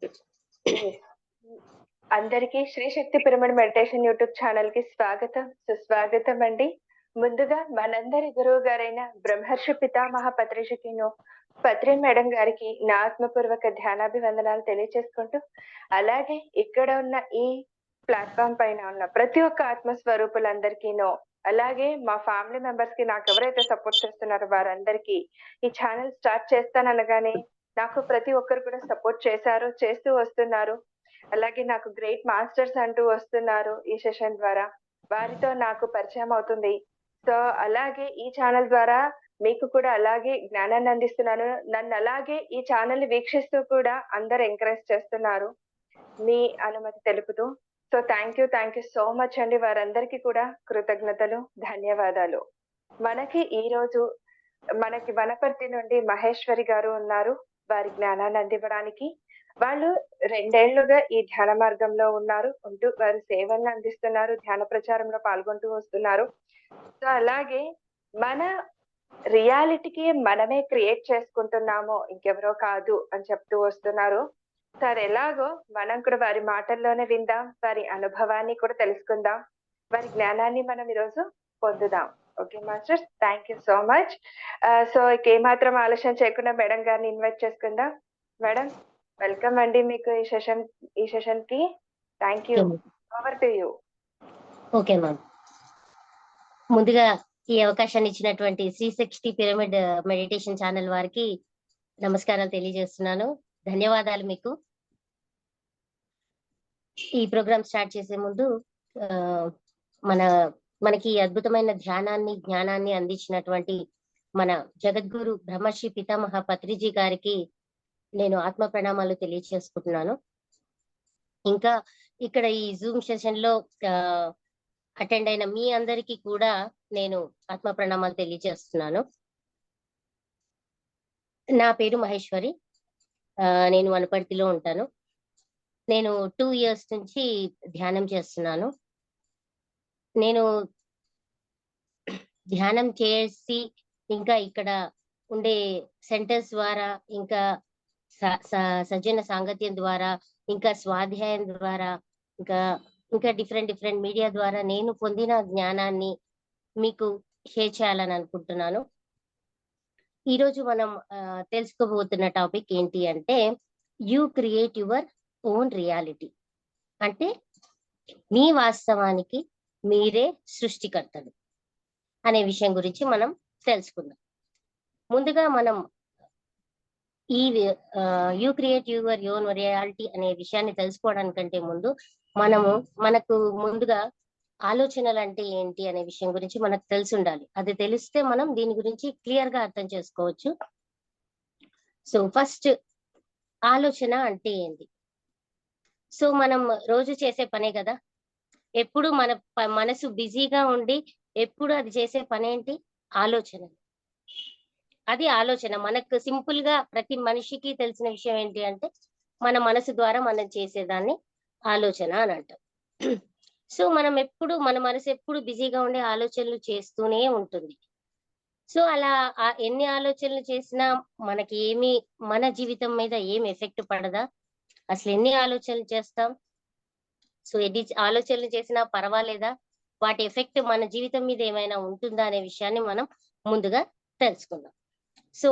Yes. అందరికీ Shri Shakti pyramid meditation YouTube channel కి స్వాగతం, సుస్వాగతం అండి. ముందుగా మనందరి గురువు గారైన బ్రహ్మర్షి పితామహ పత్రిషికిను పత్రి మేడం గారికి నా ఆత్మపూర్వక ధ్యానాభివందనాలు తెలియచేసుకుంటూ, అలాగే ఇక్కడ ఉన్న ఈ ప్లాట్ఫామ్ పైన ఉన్న ప్రతి ఒక్క ఆత్మ స్వరూపులందరికీను, అలాగే మా ఫ్యామిలీ మెంబర్స్ కి నాకు ఎవరైతే సపోర్ట్ చేస్తున్నారో వారందరికీ ఈ ఛానల్ స్టార్ట్ చేస్తాననగానే నాకు ప్రతి ఒక్కరు కూడా సపోర్ట్ చేశారు, చేస్తూ వస్తున్నారు. అలాగే నాకు గ్రేట్ మాస్టర్స్ అంటూ వస్తున్నారు ఈ సెషన్ ద్వారా. వారితో నాకు పరిచయం అవుతుంది. సో, అలాగే ఈ ఛానల్ ద్వారా మీకు కూడా అలాగే జ్ఞానాన్ని అందిస్తున్నాను. నన్ను అలాగే ఈ ఛానల్‌ని వీక్షిస్తూ కూడా అందరూ ఎంకరేజ్ చేస్తున్నారు. మీ అనుమతి తెలుపుతూ. So, thank you so much అండి. వారందరికీ కూడా కృతజ్ఞతలు, ధన్యవాదాలు. మనకి వనపర్తి నుండి మహేశ్వరి గారు ఉన్నారు. వారి జ్ఞానాన్ని అందివ్వడానికి. వాళ్ళు 2 ఏళ్లుగా ఈ ధ్యాన మార్గంలో ఉంటూ వారు సేవలను అందిస్తున్నారు. ధ్యాన ప్రచారంలో పాల్గొంటూ వస్తున్నారు. సో, అలాగే మన రియాలిటీకి మనమే క్రియేట్ చేసుకుంటున్నాము, ఇంకెవరో కాదు అని చెప్తూ వస్తున్నారు. సార్ ఎలాగో మనం కూడా వారి మాటల్లోనే విందాం. వారి అనుభవాన్ని కూడా తెలుసుకుందాం. వారి జ్ఞానాన్ని మనం ఈరోజు పొందుదాం. Okay masters, thank you so much. So, ఇక ఏమాత్రం ఆలస్యం చేయకుండా మేడం గారిని ఇన్వైట్ చేసుకుందాం. మేడం, వెల్కమ్ అండి మీకు ఈ సెషన్‌కి. Thank you. Over to you. Okay ma'am. ముందుగా ఈ అవకాశాన్ని ఇచ్చినటువంటి Shri Shakti pyramid meditation channel వారికి నమస్కారాలు తెలియజేస్తున్నాను. ధన్యవాదాలు మీకు. ఈ ప్రోగ్రామ్ స్టార్ట్ చేసే ముందు మనకి అద్భుతమైన ధ్యానాన్ని, జ్ఞానాన్ని అందించినటువంటి మన జగద్గురు బ్రహ్మర్షి పితామహ పత్రిజీ గారికి నేను ఆత్మ ప్రణామాలు తెలియజేసుకుంటున్నాను. ఇంకా ఇక్కడ ఈ జూమ్ సెషన్ లో అటెండ్ అయిన మీ అందరికీ కూడా నేను ఆత్మ ప్రణామాలు తెలియజేస్తున్నాను. నా పేరు మహేశ్వరి. నేను వనపర్తిలో ఉంటాను. నేను 2 years నుంచి ధ్యానం చేస్తున్నాను. నేను ధ్యానం చేసి ఇంకా ఇక్కడ ఉండే సెంటర్స్ ద్వారా, ఇంకా సజ్జన సాంగత్యం ద్వారా, ఇంకా స్వాధ్యాయం ద్వారా, ఇంకా డిఫరెంట్ మీడియా ద్వారా నేను పొందిన జ్ఞానాన్ని మీకు షేర్ చేయాలని అనుకుంటున్నాను. ఈరోజు మనం తెలుసుకోబోతున్న టాపిక్ ఏంటి అంటే, you create your own reality. అంటే మీ వాస్తవానికి మీరే సృష్టికర్తలు అనే విషయం గురించి మనం తెలుసుకుందాం. ముందుగా మనం ఈ you create your own reality అనే విషయాన్ని తెలుసుకోవడానికంటే ముందు మనకు ముందుగా ఆలోచనలు అంటే ఏంటి అనే విషయం గురించి మనకు తెలిసి ఉండాలి. అది తెలిస్తే మనం దీని గురించి క్లియర్ గా అర్థం చేసుకోవచ్చు. సో ఫస్ట్, ఆలోచన అంటే ఏంటి? సో మనం రోజు చేసే పనే కదా, ఎప్పుడు మన మనసు బిజీగా ఉండి ఎప్పుడు అది చేసే పని ఏంటి? ఆలోచన. అది ఆలోచన. మనకు సింపుల్ గా ప్రతి మనిషికి తెలిసిన విషయం ఏంటి అంటే, మన మనసు ద్వారా మనం చేసేదాన్ని ఆలోచన అని అంటాం. సో మన మనసు ఎప్పుడు బిజీగా ఉండే ఆలోచనలు చేస్తూనే ఉంటుంది. సో అలా ఎన్ని ఆలోచనలు చేసినా మనకి మన జీవితం మీద ఏమి ఎఫెక్ట్ పడదా? అసలు ఎన్ని ఆలోచనలు చేస్తాం? సో ఎన్ని ఆలోచనలు చేసినా పర్వాలేదా? వాటి ఎఫెక్ట్ మన జీవితం మీద ఏమైనా ఉంటుందా అనే విషయాన్ని మనం ముందుగా తెలుసుకుందాం. సో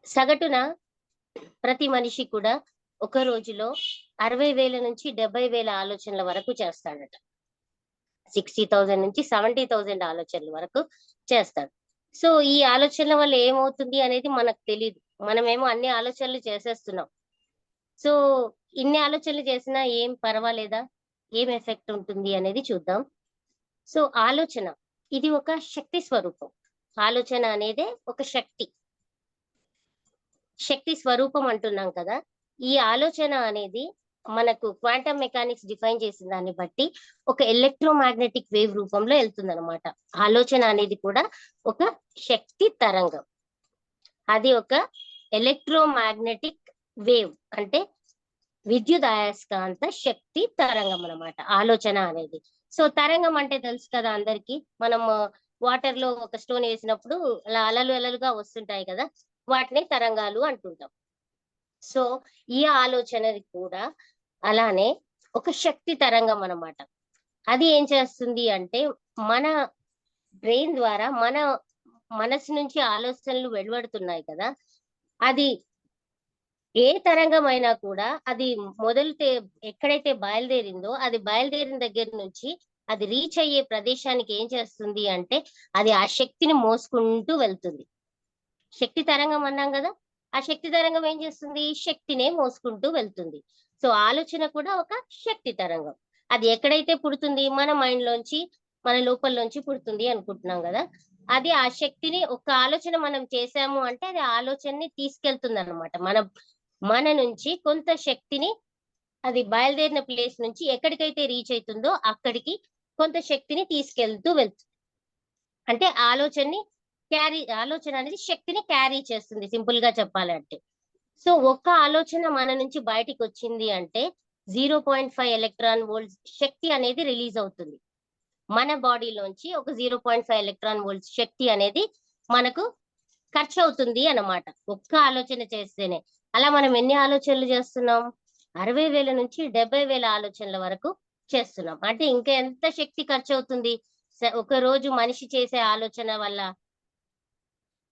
సగటున ప్రతి మనిషి కూడా ఒక రోజులో 60,000 నుంచి 70,000 ఆలోచనల వరకు చేస్తాడట. 60,000 నుంచి 70,000 ఆలోచనల వరకు చేస్తాడు. సో ఈ ఆలోచనల వల్ల ఏమవుతుంది అనేది మనకు తెలియదు. మనమేమో అన్ని ఆలోచనలు చేసేస్తున్నాం. సో ఇన్ని ఆలోచనలు చేసినా ఏం పర్వాలేదా? ఏం ఎఫెక్ట్ ఉంటుంది అనేది చూద్దాం. సో ఆలోచన ఇది ఒక శక్తి స్వరూపం. ఆలోచన అనేదే ఒక శక్తి స్వరూపం అంటున్నాం కదా. ఈ ఆలోచన అనేది మనకు క్వాంటమ్ మెకానిక్స్ డిఫైన్ చేసిన దాన్ని బట్టి ఒక ఎలక్ట్రోమాగ్నెటిక్ వేవ్ రూపంలో వెళ్తుంది అనమాట. ఆలోచన అనేది కూడా ఒక శక్తి తరంగం. అది ఒక ఎలక్ట్రోమాగ్నెటిక్ వేవ్ అంటే విద్యుత్ అయస్కాంత శక్తి తరంగం అన్నమాట ఆలోచన అనేది. సో తరంగం అంటే తెలుసు కదా అందరికి. మనం వాటర్ లో ఒక స్టోన్ వేసినప్పుడు అలా అలలుగా వస్తుంటాయి కదా, వాటిని తరంగాలు అంటుంటాం. సో ఈ ఆలోచన కూడా అలానే ఒక శక్తి తరంగం అన్నమాట. అది ఏం చేస్తుంది అంటే మన బ్రెయిన్ ద్వారా మన మనసు నుంచి ఆలోచనలు వెలువడుతున్నాయి కదా, అది ఏ తరంగం అయినా కూడా అది ఎక్కడైతే బయలుదేరిందో అది బయలుదేరిన దగ్గర నుంచి అది రీచ్ అయ్యే ప్రదేశానికి ఏం చేస్తుంది అంటే అది ఆ శక్తిని మోసుకుంటూ వెళ్తుంది. శక్తి తరంగం అన్నాం కదా, ఆ శక్తి తరంగం ఏం చేస్తుంది, శక్తినే మోసుకుంటూ వెళ్తుంది. సో ఆలోచన కూడా ఒక శక్తి తరంగం. అది ఎక్కడైతే పుడుతుంది, మన మైండ్ లోంచి మన లోపల పుడుతుంది అనుకుంటున్నాం కదా, అది ఆ శక్తిని ఒక ఆలోచన మనం చేసాము అంటే అది ఆలోచనని తీసుకెళ్తుంది అనమాట. మన నుంచి కొంత శక్తిని అది బయలుదేరిన ప్లేస్ నుంచి ఎక్కడికైతే రీచ్ అవుతుందో అక్కడికి కొంత శక్తిని తీసుకెళ్తూ వెళ్తుంది. అంటే ఆలోచన అనేది శక్తిని క్యారీ చేస్తుంది, సింపుల్ గా చెప్పాలంటే. సో ఒక్క ఆలోచన మన నుంచి బయటికి వచ్చింది అంటే 0.5 ఎలక్ట్రాన్ వోల్ట్స్ శక్తి అనేది రిలీజ్ అవుతుంది. మన బాడీలోంచి ఒక 0.5 ఎలక్ట్రాన్ వోల్ట్స్ శక్తి అనేది మనకు ఖర్చు అవుతుంది అన్నమాట, ఒక్క ఆలోచన చేస్తేనే. అలా మనం ఎన్ని ఆలోచనలు చేస్తున్నాం, 60,000 నుంచి 70,000 ఆలోచనల వరకు చేస్తున్నాం. అంటే ఇంకా ఎంత శక్తి ఖర్చు అవుతుంది ఒక రోజు మనిషి చేసే ఆలోచన వల్ల.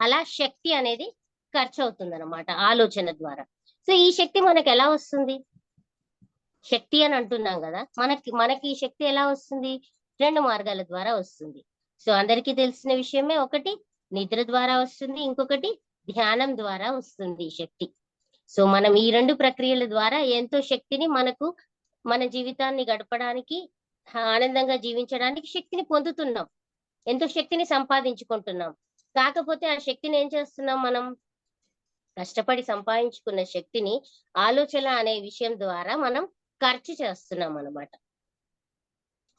అలా శక్తి అనేది ఖర్చు అవుతుంది అనమాట ఆలోచన ద్వారా. సో ఈ శక్తి మనకు ఎలా వస్తుంది, శక్తి అని అంటున్నాం కదా, మనకి ఈ శక్తి ఎలా వస్తుంది, 2 మార్గాల ద్వారా వస్తుంది. సో అందరికీ తెలిసిన విషయమే, ఒకటి నిద్ర ద్వారా వస్తుంది, ఇంకొకటి ధ్యానం ద్వారా వస్తుంది ఈ శక్తి. సో మనం ఈ 2 ప్రక్రియల ద్వారా ఎంతో శక్తిని మన జీవితాన్ని గడపడానికి, ఆనందంగా జీవించడానికి శక్తిని పొందుతున్నాం, ఎంతో శక్తిని సంపాదించుకుంటున్నాం. కాకపోతే ఆ శక్తిని ఏం చేస్తున్నాం, మనం కష్టపడి సంపాదించుకున్న శక్తిని ఆలోచన అనే విషయం ద్వారా మనం ఖర్చు చేస్తున్నాం అన్నమాట.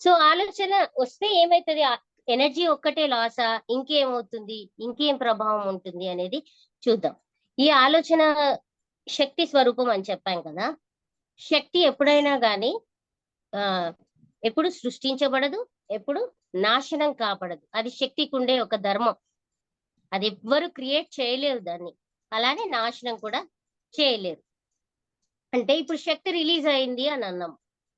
సో ఆలోచన వస్తే ఏమైతుంది, ఎనర్జీ ఒక్కటే లాసా, ఇంకేమవుతుంది, ఇంకేం ప్రభావం ఉంటుంది అనేది చూద్దాం. ఈ ఆలోచన శక్తి స్వరూపం అని చెప్పాం కదా, శక్తి ఎప్పుడైనా గాని ఎప్పుడు సృష్టించబడదు, ఎప్పుడు నాశనం కాపడదు. అది శక్తికి ఉండే ఒక ధర్మం. అది ఎవ్వరు క్రియేట్ చేయలేరు దాన్ని, అలానే నాశనం కూడా చేయలేరు. అంటే ఇప్పుడు శక్తి రిలీజ్ అయింది అని అన్నాం,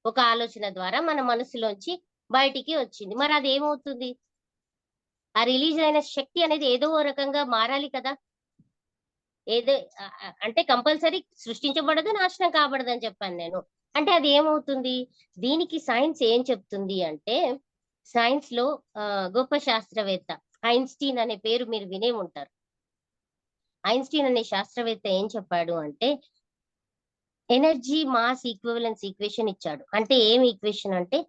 ఒక ఆలోచన ద్వారా మన మనసులోంచి బయటికి వచ్చింది. మరి అది ఏమవుతుంది, ఆ రిలీజ్ అయిన శక్తి అనేది ఏదో ఓ రకంగా మారాలి కదా. ఏదో అంటే కంపల్సరీ సృష్టించబడదు, నాశనం కాబడదు అని చెప్పాను నేను. అంటే అది ఏమవుతుంది, దీనికి సైన్స్ ఏం చెప్తుంది అంటే, సైన్స్ లో గొప్ప శాస్త్రవేత్త ఐన్స్టీన్ అనే పేరు మీరు వినే ఉంటారు. ఐన్స్టీన్ అనే శాస్త్రవేత్త ఏం చెప్పాడు అంటే, ఎనర్జీ మాస్ ఈక్వివలెన్స్ ఈక్వేషన్ ఇచ్చాడు. అంటే ఏం ఈక్వేషన్ అంటే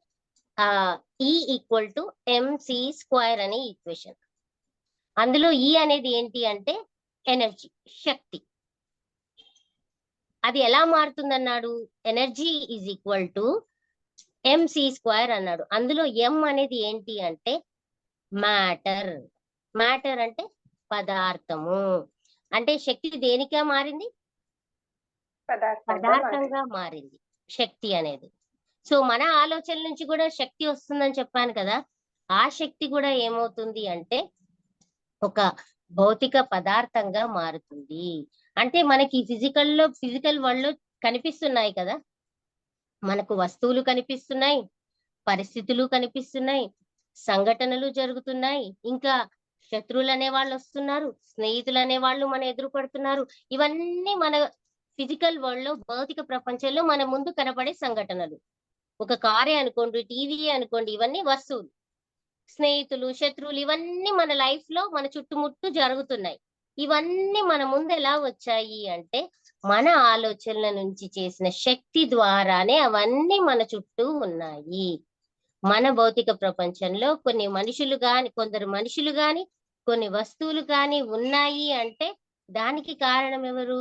E = mc² అనే ఈక్వేషన్. అందులో E అనేది ఏంటి అంటే ఎనర్జీ, శక్తి. అది ఎలా మారుతుందన్నాడు, ఎనర్జీ = mc² అన్నాడు. అందులో M అనేది ఏంటి అంటే మ్యాటర్. మ్యాటర్ అంటే పదార్థము. అంటే శక్తి దేనిగా మారింది, పదార్థంగా మారింది శక్తి అనేది. సో మన ఆలోచన నుంచి కూడా శక్తి వస్తుందని చెప్పాను కదా, ఆ శక్తి కూడా ఏమవుతుంది అంటే ఒక భౌతిక పదార్థంగా మారుతుంది. అంటే మనకి ఫిజికల్ వరల్డ్ లో కనిపిస్తున్నాయి కదా, మనకు వస్తువులు కనిపిస్తున్నాయి, పరిస్థితులు కనిపిస్తున్నాయి, సంఘటనలు జరుగుతున్నాయి, ఇంకా శత్రువులు అనే వాళ్ళు వస్తున్నారు, స్నేహితులు అనే వాళ్ళు మన ఎదురు పడుతున్నారు. ఇవన్నీ మన ఫిజికల్ వరల్డ్ లో, భౌతిక ప్రపంచంలో మన ముందు కనబడే సంఘటనలు. ఒక కారే అనుకోండి, టీవీ అనుకోండి, ఇవన్నీ వస్తువులు. స్నేహితులు, శత్రువులు, ఇవన్నీ మన లైఫ్ లో మన చుట్టుముట్టు జరుగుతున్నాయి. ఇవన్నీ మన ముందు ఎలా వచ్చాయి అంటే మన ఆలోచనల నుంచి చేసిన శక్తి ద్వారానే అవన్నీ మన చుట్టూ ఉన్నాయి. మన భౌతిక ప్రపంచంలో కొందరు మనుషులు గాని కొన్ని వస్తువులు కానీ ఉన్నాయి అంటే దానికి కారణం ఎవరు,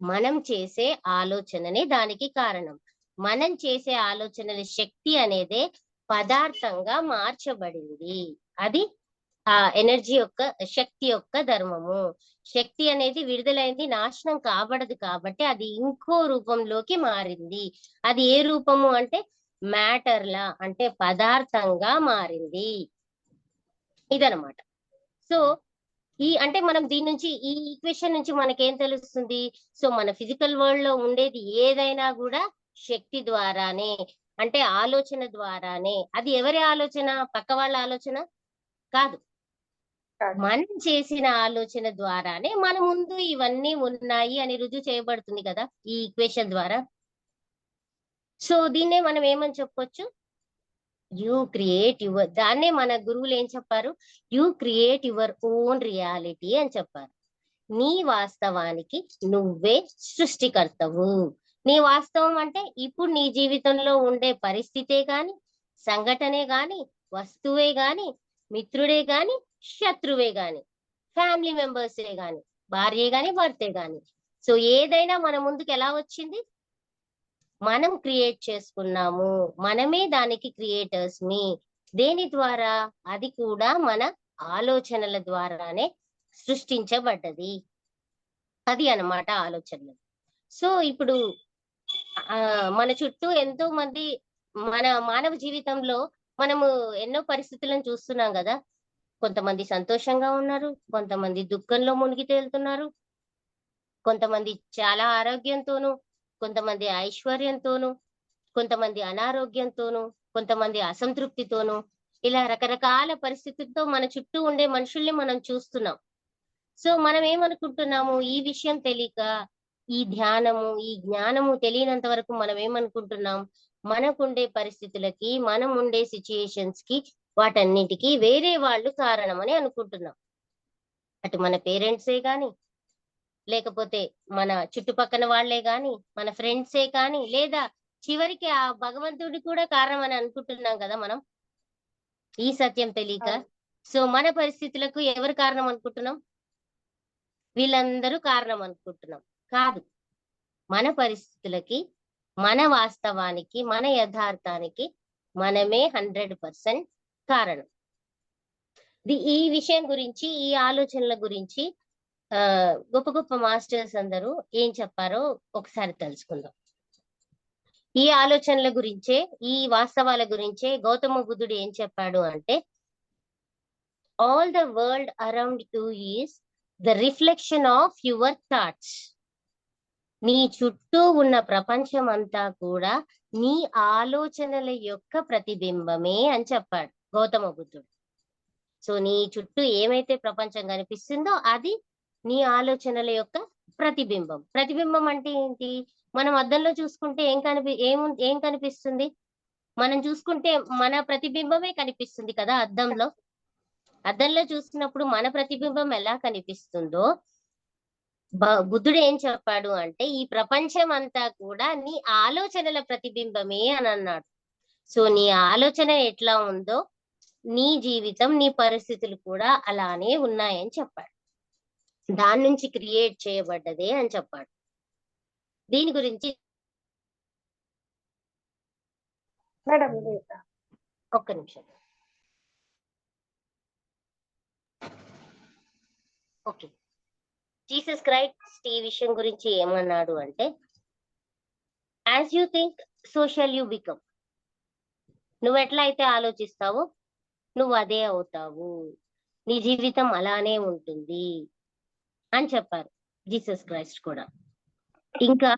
మనం చేసే ఆలోచననే దానికి కారణం. మనం చేసే ఆలోచనల శక్తి అనేదే పదార్థంగా మార్చబడింది. అది ఆ ఎనర్జీ యొక్క, శక్తి యొక్క ధర్మము. శక్తి అనేది విడుదలైంది, నాశనం కాబడదు కాబట్టి అది ఇంకో రూపంలోకి మారింది. అది ఏ రూపము అంటే మ్యాటర్ లా, అంటే పదార్థంగా మారింది. ఇదనమాట. సో అంటే మనం దీని నుంచి ఈ ఈక్వేషన్ నుంచి మనకేం తెలుస్తుంది? సో మన ఫిజికల్ వరల్డ్ లో ఉండేది ఏదైనా కూడా శక్తి ద్వారానే, అంటే ఆలోచన ద్వారానే. అది ఎవరి ఆలోచన? పక్క వాళ్ళ ఆలోచన కాదు, కాదు. మనం చేసిన ఆలోచన ద్వారానే మన ముందు ఇవన్నీ ఉన్నాయి అని రుజువు చేయబడుతుంది కదా ఈ ఈక్వేషన్ ద్వారా. సో దీన్నే మనం ఏమని చెప్పొచ్చు? యూ క్రియేట్ యువర్, దాన్నే మన గురువులు ఏం చెప్పారు? You create your own reality అని చెప్పారు. నీ వాస్తవానికి నువ్వే సృష్టికర్తవు. నీ వాస్తవం అంటే ఇప్పుడు నీ జీవితంలో ఉండే పరిస్థితే గాని, సంఘటనే గాని, వస్తువే గాని, మిత్రుడే గాని, శత్రువే గాని, ఫ్యామిలీ మెంబర్సే గాని, భార్యే గాని, భర్తే గాని. సో ఏదైనా మన ముందుకు ఎలా వచ్చింది? మనం క్రియేట్ చేసుకున్నాము, మనమే దానికి క్రియేటర్స్ ని. దేని ద్వారా? అది కూడా మన ఆలోచనల ద్వారానే సృష్టించబడ్డది. అది అన్నమాట ఆలోచనలు. సో ఇప్పుడు మన చుట్టూ ఎంతో మంది, మన మానవ జీవితంలో మనము ఎన్నో పరిస్థితులను చూస్తున్నాం కదా. కొంతమంది సంతోషంగా ఉన్నారు, కొంతమంది దుఃఖంలో మునిగి తేలుతున్నారు, కొంతమంది చాలా ఆరోగ్యంతోనూ, కొంతమంది ఐశ్వర్యంతోనూ, కొంతమంది అనారోగ్యంతోనూ, కొంతమంది అసంతృప్తితోనూ, ఇలా రకరకాల పరిస్థితులతో మన చుట్టూ ఉండే మనుషుల్ని మనం చూస్తున్నాం. సో మనం ఏమనుకుంటున్నాము? ఈ విషయం తెలియక, ఈ ధ్యానము, ఈ జ్ఞానము తెలియనంత వరకు మనం ఏమనుకుంటున్నాం? మనకుండే పరిస్థితులకి, మనం ఉండే సిచ్యుయేషన్స్ కి, వాటన్నిటికీ వేరే వాళ్ళు కారణమని అనుకుంటున్నాం. అటు మన పేరెంట్సే గాని, లేకపోతే మన చుట్టుపక్కల వాళ్లే గాని, మన ఫ్రెండ్సే కానీ, లేదా చివరికి ఆ భగవంతుడి కూడా కారణం అని అనుకుంటున్నాం కదా మనం, ఈ సత్యం తెలియక. అవును. సో మన పరిస్థితులకు ఎవరు కారణం అనుకుంటున్నాం? వీళ్ళందరూ కారణం అనుకుంటున్నాం. కాదు, మన పరిస్థితులకి, మన వాస్తవానికి, మన యథార్థానికి మనమే 100% కారణం. ఈ విషయం గురించి, ఈ ఆలోచనల గురించి గొప్ప గొప్ప మాస్టర్స్ అందరూ ఏం చెప్పారో ఒకసారి తెలుసుకుందాం. ఈ ఆలోచనల గురించే, ఈ వాస్తవాల గురించే గౌతమ బుద్ధుడు ఏం చెప్పాడు అంటే, all the world around you is the reflection of your thoughts. నీ చుట్టూ ఉన్న ప్రపంచం అంతా కూడా నీ ఆలోచనల యొక్క ప్రతిబింబమే అని చెప్పాడు గౌతమ బుద్ధుడు. సో నీ చుట్టూ ఏమైతే ప్రపంచం కనిపిస్తుందో అది నీ ఆలోచనల యొక్క ప్రతిబింబం. ప్రతిబింబం అంటే ఏంటి? మనం అద్దంలో చూసుకుంటే ఏం కనిపిస్తుంది? మనం చూసుకుంటే మన ప్రతిబింబమే కనిపిస్తుంది కదా అద్దంలో. అద్దంలో చూసినప్పుడు మన ప్రతిబింబం ఎలా కనిపిస్తుందో, బుద్ధుడు ఏం చెప్పాడు అంటే ఈ ప్రపంచం అంతా కూడా నీ ఆలోచనల ప్రతిబింబమే అని అన్నాడు. సో నీ ఆలోచన ఎట్లా ఉందో నీ జీవితం, నీ పరిస్థితులు కూడా అలానే ఉన్నాయని చెప్పాడు. దాని నుంచి క్రియేట్ చేయబడ్డదే అని చెప్పాడు. దీని గురించి మేడం ఒక్క నిమిషం. ఓకే, జీసస్ క్రైస్ట్ ఈ విషయం గురించి ఏమన్నాడు అంటే, as you think so shall you become. నువ్వు ఎట్లా అయితే ఆలోచిస్తావో నువ్వు అదే అవుతావు, నీ జీవితం అలానే ఉంటుంది అని చెప్పారు జీసస్ క్రైస్ట్ కూడా. ఇంకా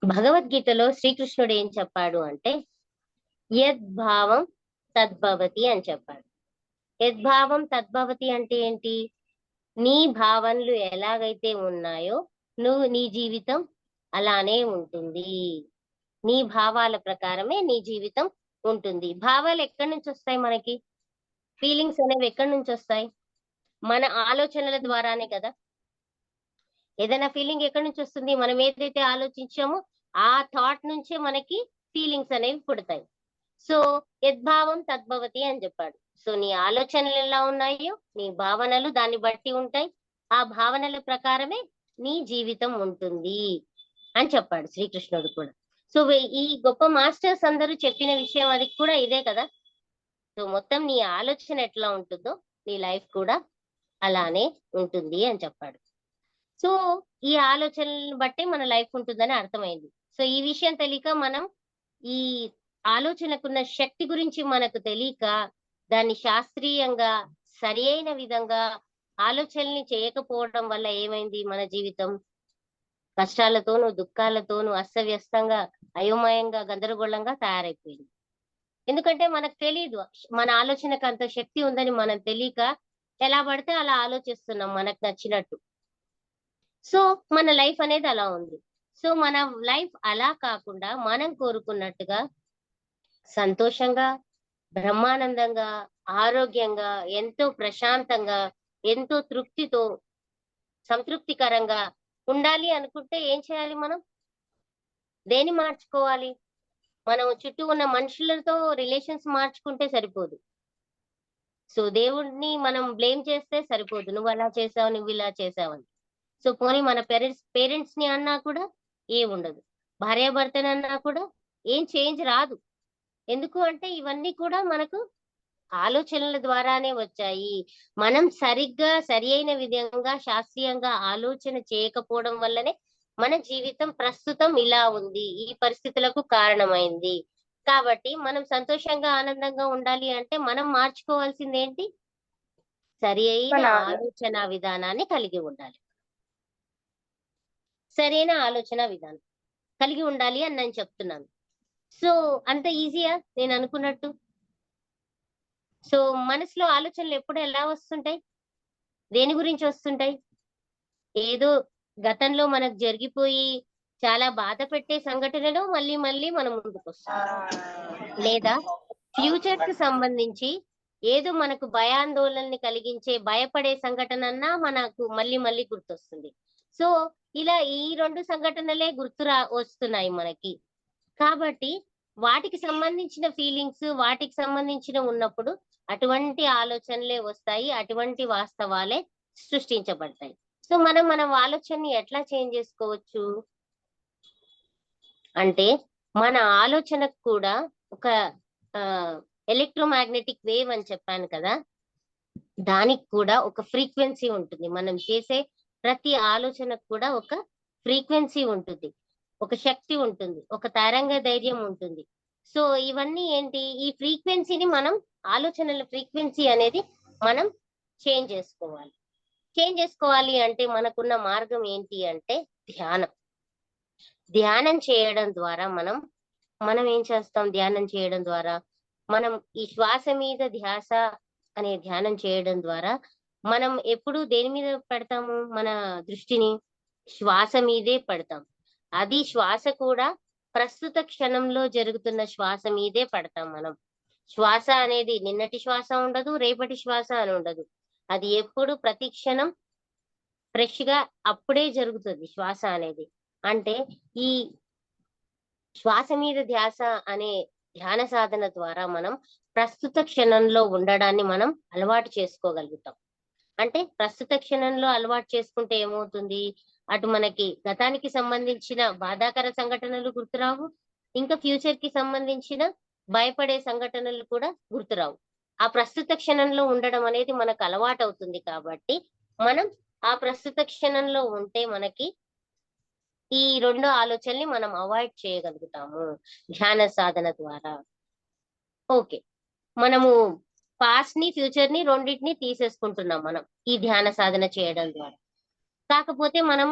భగవద్గీతలో శ్రీకృష్ణుడు ఏం చెప్పాడు అంటే, యద్భావం తద్భవతి అని చెప్పాడు. యద్భావం తద్భవతి అంటే ఏంటి? నీ భావనలు ఎలాగైతే ఉన్నాయో నీ జీవితం అలానే ఉంటుంది. నీ భావాల ప్రకారమే నీ జీవితం ఉంటుంది. భావాలు ఎక్కడి నుంచి వస్తాయి మనకి? ఫీలింగ్స్ అనేవి ఎక్కడి నుంచి వస్తాయి? మన ఆలోచనల ద్వారానే కదా. ఏదైనా ఫీలింగ్ ఎక్కడి నుంచి వస్తుంది? మనం ఏదైతే ఆలోచించామో ఆ థాట్ నుంచే మనకి ఫీలింగ్స్ అనేవి పుడతాయి. సో యద్భావం తద్భవతి అని చెప్పాడు. సో నీ ఆలోచనలు ఎలా ఉన్నాయో నీ భావనలు దాన్ని బట్టి ఉంటాయి. ఆ భావనల ప్రకారమే నీ జీవితం ఉంటుంది అని చెప్పాడు శ్రీకృష్ణుడు కూడా. సో ఈ గొప్ప మాస్టర్స్ అందరూ చెప్పిన విషయం అది కూడా ఇదే కదా. సో మొత్తం నీ ఆలోచన ఎట్లా ఉంటుందో నీ లైఫ్ కూడా అలానే ఉంటుంది అని చెప్పాడు. సో ఈ ఆలోచనలను బట్టి మన లైఫ్ ఉంటుందని అర్థమైంది. సో ఈ విషయం తెలియక మనం, ఈ ఆలోచనకున్న శక్తి గురించి మనకు తెలియక దాన్ని శాస్త్రీయంగా సరి అయిన విధంగా ఆలోచనల్ని చేయకపోవడం వల్ల ఏమైంది? మన జీవితం కష్టాలతోనూ, దుఃఖాలతోనూ అస్తవ్యస్తంగా, అయోమయంగా, గందరగోళంగా తయారైపోయింది. ఎందుకంటే మనకు తెలీదు. మన ఆలోచనకు అంత శక్తి ఉందని మనం తెలియక ఎలా పడితే అలా ఆలోచిస్తున్నాం మనకు నచ్చినట్టు. సో, మన లైఫ్ అనేది అలా ఉంది. సో, మన లైఫ్ అలా కాకుండా మనం కోరుకున్నట్టుగా సంతోషంగా, బ్రహ్మానందంగా, ఆరోగ్యంగా, ఎంతో ప్రశాంతంగా, ఎంతో తృప్తితో, సంతృప్తికరంగా ఉండాలి అనుకుంటే ఏం చేయాలి మనం? దేన్ని మార్చుకోవాలి? మనం చుట్టూ ఉన్న మనుషులతో రిలేషన్స్ మార్చుకుంటే సరిపోదు. సో, దేవుడిని మనం బ్లేమ్ చేస్తే సరిపోదు. నువ్వలా చేసావు, నువ్విలా చేసావని. సో, పోనీ మన పేరెంట్స్‌ని అన్నా కూడా ఏముండదు. భార్యాభర్తనన్నా కూడా ఏం చేంజ్ రాదు. ఎందుకు అంటే ఇవన్నీ కూడా మనకు ఆలోచనల ద్వారానే వచ్చాయి. మనం సరిగ్గా సరియైన విధంగా శాస్త్రీయంగా ఆలోచన చేయకపోవడం వల్లనే మన జీవితం ప్రస్తుతం ఇలా ఉంది. ఈ పరిస్థితులకు కారణమైంది. కాబట్టి మనం సంతోషంగా, ఆనందంగా ఉండాలి అంటే మనం మార్చుకోవాల్సిందేంటి? సరియైన మన ఆలోచన విధానాన్ని కలిగి ఉండాలి. సరైన ఆలోచన విధానం కలిగి ఉండాలి అని నేను చెప్తున్నాను. సో, అంత ఈజీయా నేననుకున్నట్టు? సో, మనసులో ఆలోచనలు ఎప్పుడు ఎలా వస్తుంటాయి? దేని గురించి వస్తుంటాయి? ఏదో గతంలో మనకు జరిగిపోయి చాలా బాధ పెట్టే సంఘటనలు మళ్ళీ మళ్ళీ మన ముందుకొస్తున్నాయి. లేదా ఫ్యూచర్‌కి సంబంధించి ఏదో మనకు భయాందోళనని కలిగించే, భయపడే సంఘటనన్నా మనకు మళ్ళీ మళ్ళీ గుర్తొస్తుంది. సో, ఇలా ఈ 2 సంఘటనలే వస్తున్నాయి మనకి. కాబట్టి వాటికి సంబంధించిన ఫీలింగ్స్, వాటికి సంబంధించిన ఉన్నప్పుడు అటువంటి ఆలోచనలే వస్తాయి. అటువంటి వాస్తవాలే సృష్టించబడతాయి. సో, మనం మన ఆలోచనని ఎట్లా చేంజ్ చేసుకోవచ్చు? అంటే మన ఆలోచనకు కూడా ఒక ఎలక్ట్రోమాగ్నెటిక్ వేవ్ అని చెప్పాను కదా! దానికి కూడా ఒక ఫ్రీక్వెన్సీ ఉంటుంది. మనం చేసే ప్రతి ఆలోచనకు కూడా ఒక ఫ్రీక్వెన్సీ ఉంటుంది. ఒక శక్తి ఉంటుంది. ఒక తరంగ ధైర్యం ఉంటుంది. సో, ఇవన్నీ ఏంటి? ఈ ఫ్రీక్వెన్సీని మనం ఆలోచనల ఫ్రీక్వెన్సీ అనేది మనం చేంజ్ చేసుకోవాలి. చేంజ్ చేసుకోవాలి అంటే మనకున్న మార్గం ఏంటి అంటే ధ్యానం. ధ్యానం చేయడం ద్వారా మనం ఏం చేస్తాం ధ్యానం చేయడం ద్వారా? మనం ఈ శ్వాస మీద ధ్యాస అనే ధ్యానం చేయడం ద్వారా మనం ఎప్పుడు దేని మీద పెడతాము మన దృష్టిని? శ్వాస మీదే పెడతాం. అది శ్వాస కూడా ప్రస్తుత క్షణంలో జరుగుతున్న శ్వాస మీదే పెడతాం మనం. శ్వాస అనేది నిన్నటి శ్వాస ఉండదు, రేపటి శ్వాస అని ఉండదు. అది ఎప్పుడు ప్రతి క్షణం ఫ్రెష్ గా అప్పుడే జరుగుతుంది శ్వాస అనేది. అంటే ఈ శ్వాస మీద ధ్యాస అనే ధ్యాన సాధన ద్వారా మనం ప్రస్తుత క్షణంలో ఉండడాన్ని మనం అలవాటు చేసుకోగలుగుతాం. అంటే ప్రస్తుత క్షణంలో అలవాటు చేసుకుంటే ఏమవుతుంది? అటు మనకి గతానికి సంబంధించిన బాధాకర సంఘటనలు గుర్తురావు. ఇంకా ఫ్యూచర్ కి సంబంధించిన భయపడే సంఘటనలు కూడా గుర్తురావు. ఆ ప్రస్తుత క్షణంలో ఉండడం అనేది మనకు అలవాటవుతుంది కాబట్టి మనం ఆ ప్రస్తుత క్షణంలో ఉంటే మనకి ఈ 2 ఆలోచనల్ని మనం అవాయిడ్ చేయగలుగుతాము ధ్యాన సాధన ద్వారా. ఓకే. మనము పాస్ట్ ని, ఫ్యూచర్ ని రెండిటిని తీసేసుకుంటున్నాం మనం ఈ ధ్యాన సాధన చేయడం ద్వారా. కాకపోతే మనం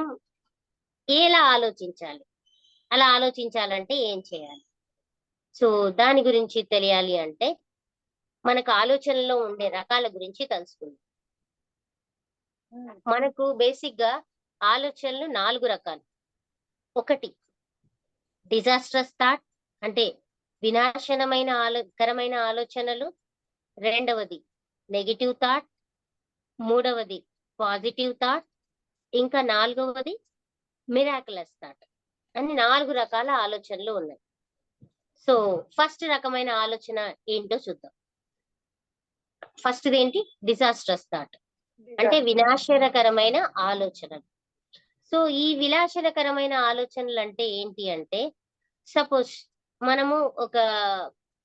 ఎలా ఆలోచించాలి? అలా ఆలోచించాలంటే ఏం చేయాలి? సో, దాని గురించి తెలియాలి అంటే మనకు ఆలోచనలో ఉండే రకాల గురించి తెలుసుకుందాం. మనకు బేసిక్‌గా ఆలోచనలు 4 రకాలు. 1 డిజాస్ట్రస్ థాట్ అంటే వినాశనమైన కరమైన ఆలోచనలు. 2వది నెగెటివ్ థాట్. 3వది పాజిటివ్ థాట్. ఇంకా 4వది మిరాకిలస్ థాట్ అని 4 రకాల ఆలోచనలు ఉన్నాయి. సో, ఫస్ట్ రకమైన ఆలోచన ఏంటో చూద్దాం. ఫస్ట్‌దేంటి? డిజాస్ట్రస్ థాట్ అంటే వినాశనకరమైన ఆలోచనలు. సో, ఈ వినాశనకరమైన ఆలోచనలు అంటే ఏంటి అంటే సపోజ్ మనము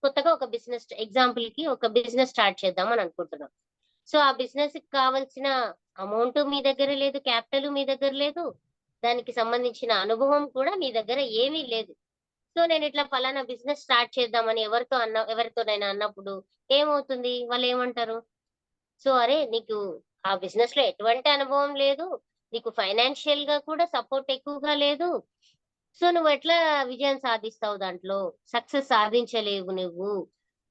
కొత్తగా ఒక బిజినెస్ ఎగ్జాంపుల్ కి ఒక బిజినెస్ స్టార్ట్ చేద్దాం అని అనుకుంటున్నాం. సో, ఆ బిజినెస్ కి కావాల్సిన అమౌంట్ మీ దగ్గర లేదు, క్యాపిటల్ మీ దగ్గర లేదు. దానికి సంబంధించిన అనుభవం కూడా మీ దగ్గర ఏమీ లేదు. సో, నేను ఇట్లా పలానా బిజినెస్ స్టార్ట్ చేద్దామని ఎవరితోనైనా అన్నప్పుడు ఏమవుతుంది? వాళ్ళేమంటారు? సో, అరే నీకు ఆ బిజినెస్ లో ఎటువంటి అనుభవం లేదు, నీకు ఫైనాన్షియల్ గా కూడా సపోర్ట్ ఎక్కువగా లేదు. సో నువ్వు ఎట్లా విజయం సాధిస్తావు, దాంట్లో సక్సెస్ సాధించలేవు నువ్వు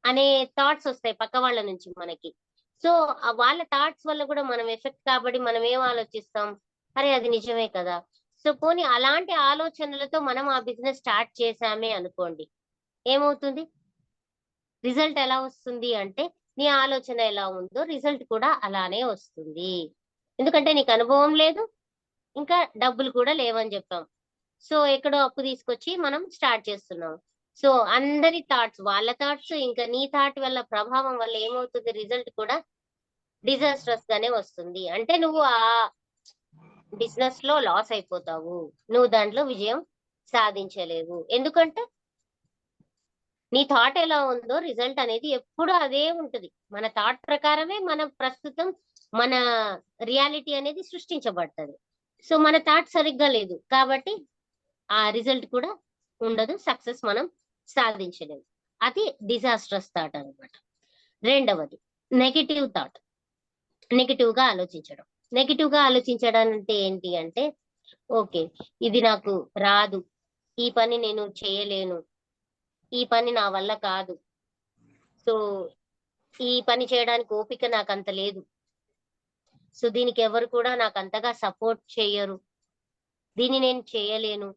అనే థాట్స్ వస్తాయి పక్క వాళ్ళ నుంచి మనకి. సో వాళ్ళ థాట్స్ వల్ల కూడా మనం ఎఫెక్ట్ కాబట్టి మనం ఏం ఆలోచిస్తాం, అరే అది నిజమే కదా. సో పోనీ అలాంటి ఆలోచనలతో మనం ఆ బిజినెస్ స్టార్ట్ చేసామే అనుకోండి, ఏమవుతుంది, రిజల్ట్ ఎలా వస్తుంది అంటే నీ ఆలోచన ఎలా ఉందో రిజల్ట్ కూడా అలానే వస్తుంది. ఎందుకంటే నీకు అనుభవం లేదు, ఇంకా డబ్బులు కూడా లేవని చెప్పాం. సో ఎక్కడో అప్పు తీసుకొచ్చి మనం స్టార్ట్ చేస్తున్నాం. సో అందరి థాట్స్, వాళ్ళ థాట్స్ ఇంకా నీ థాట్ వల్ల ప్రభావం వల్ల ఏమవుతుంది, రిజల్ట్ కూడా డిజాస్ట్రస్ గానే వస్తుంది. అంటే నువ్వు ఆ బిజినెస్ లో లాస్ అయిపోతావు, నువ్వు దాంట్లో విజయం సాధించలేవు. ఎందుకంటే నీ థాట్ ఎలా ఉందో రిజల్ట్ అనేది ఎప్పుడు అదే ఉంటది. మన థాట్ ప్రకారమే మన ప్రస్తుతం మన రియాలిటీ అనేది సృష్టించబడుతుంది. సో మన థాట్ సరిగ్గా లేదు కాబట్టి ఆ రిజల్ట్ కూడా ఉండదు, సక్సెస్ మనం సాధించలేము. అది డిజాస్ట్రస్ థాట్ అన్నమాట. రెండవది నెగిటివ్ థాట్, నెగిటివ్ గా ఆలోచించడం. నెగిటివ్ గా ఆలోచించడం అంటే ఏంటి అంటే, ఓకే ఇది నాకు రాదు, ఈ పని నేను చేయలేను, ఈ పని నా వల్ల కాదు, సో ఈ పని చేయడానికి ఓపిక నాకు అంత లేదు, సో దీనికి ఎవరు కూడా నాకు అంతగా సపోర్ట్ చేయరు, దీన్ని నేను చేయలేను,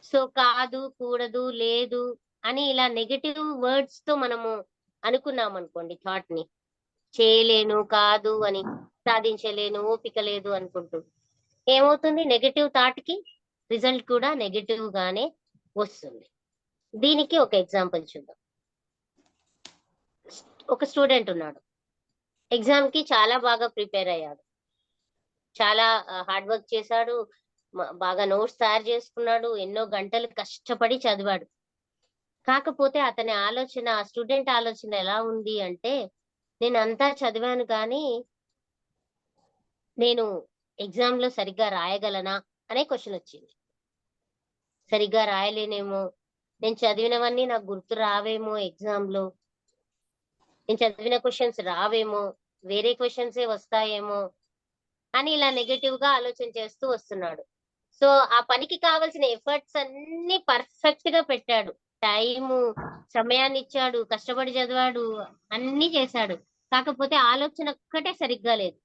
సో కాదు కూడదు లేదు అని ఇలా నెగటివ్ వర్డ్స్ తో మనము అనుకున్నాం అనుకోండి థాట్ ని, చేయలేను, కాదు అని, సాధించలేను, ఓపిక లేదు అనుకుంటూ, ఏమవుతుంది, నెగటివ్ థాట్ కి రిజల్ట్ కూడా నెగటివ్ గానే వస్తుంది. దీనికి ఒక ఎగ్జాంపుల్ చూద్దాం. ఒక స్టూడెంట్ ఉన్నాడు, ఎగ్జామ్ కి చాలా బాగా ప్రిపేర్ అయ్యాడు, చాలా హార్డ్ వర్క్ చేశాడు, బాగా నోట్స్ తయారు చేసుకున్నాడు, ఎన్నో గంటలు కష్టపడి చదివాడు. కాకపోతే అతని ఆలోచన, ఆ స్టూడెంట్ ఆలోచన ఎలా ఉంది అంటే, నేను అంతా చదివాను కానీ నేను ఎగ్జామ్ లో సరిగ్గా రాయగలనా అనే క్వశ్చన్ వచ్చింది. సరిగ్గా రాయలేనేమో, నేను చదివినవన్నీ నాకు గుర్తు రావేమో ఎగ్జామ్ లో, నేను చదివిన క్వశ్చన్స్ రావేమో, వేరే క్వశ్చన్సే వస్తాయేమో అని ఇలా నెగటివ్ గా ఆలోచన చేస్తూ వస్తున్నాడు. సో ఆ పనికి కావాల్సిన ఎఫర్ట్స్ అన్ని పర్ఫెక్ట్ గా పెట్టాడు, టైము సమయాన్ని ఇచ్చాడు, కష్టపడి చదివాడు, అన్ని చేశాడు. కాకపోతే ఆలోచన ఒక్కటే సరిగ్గా లేదు,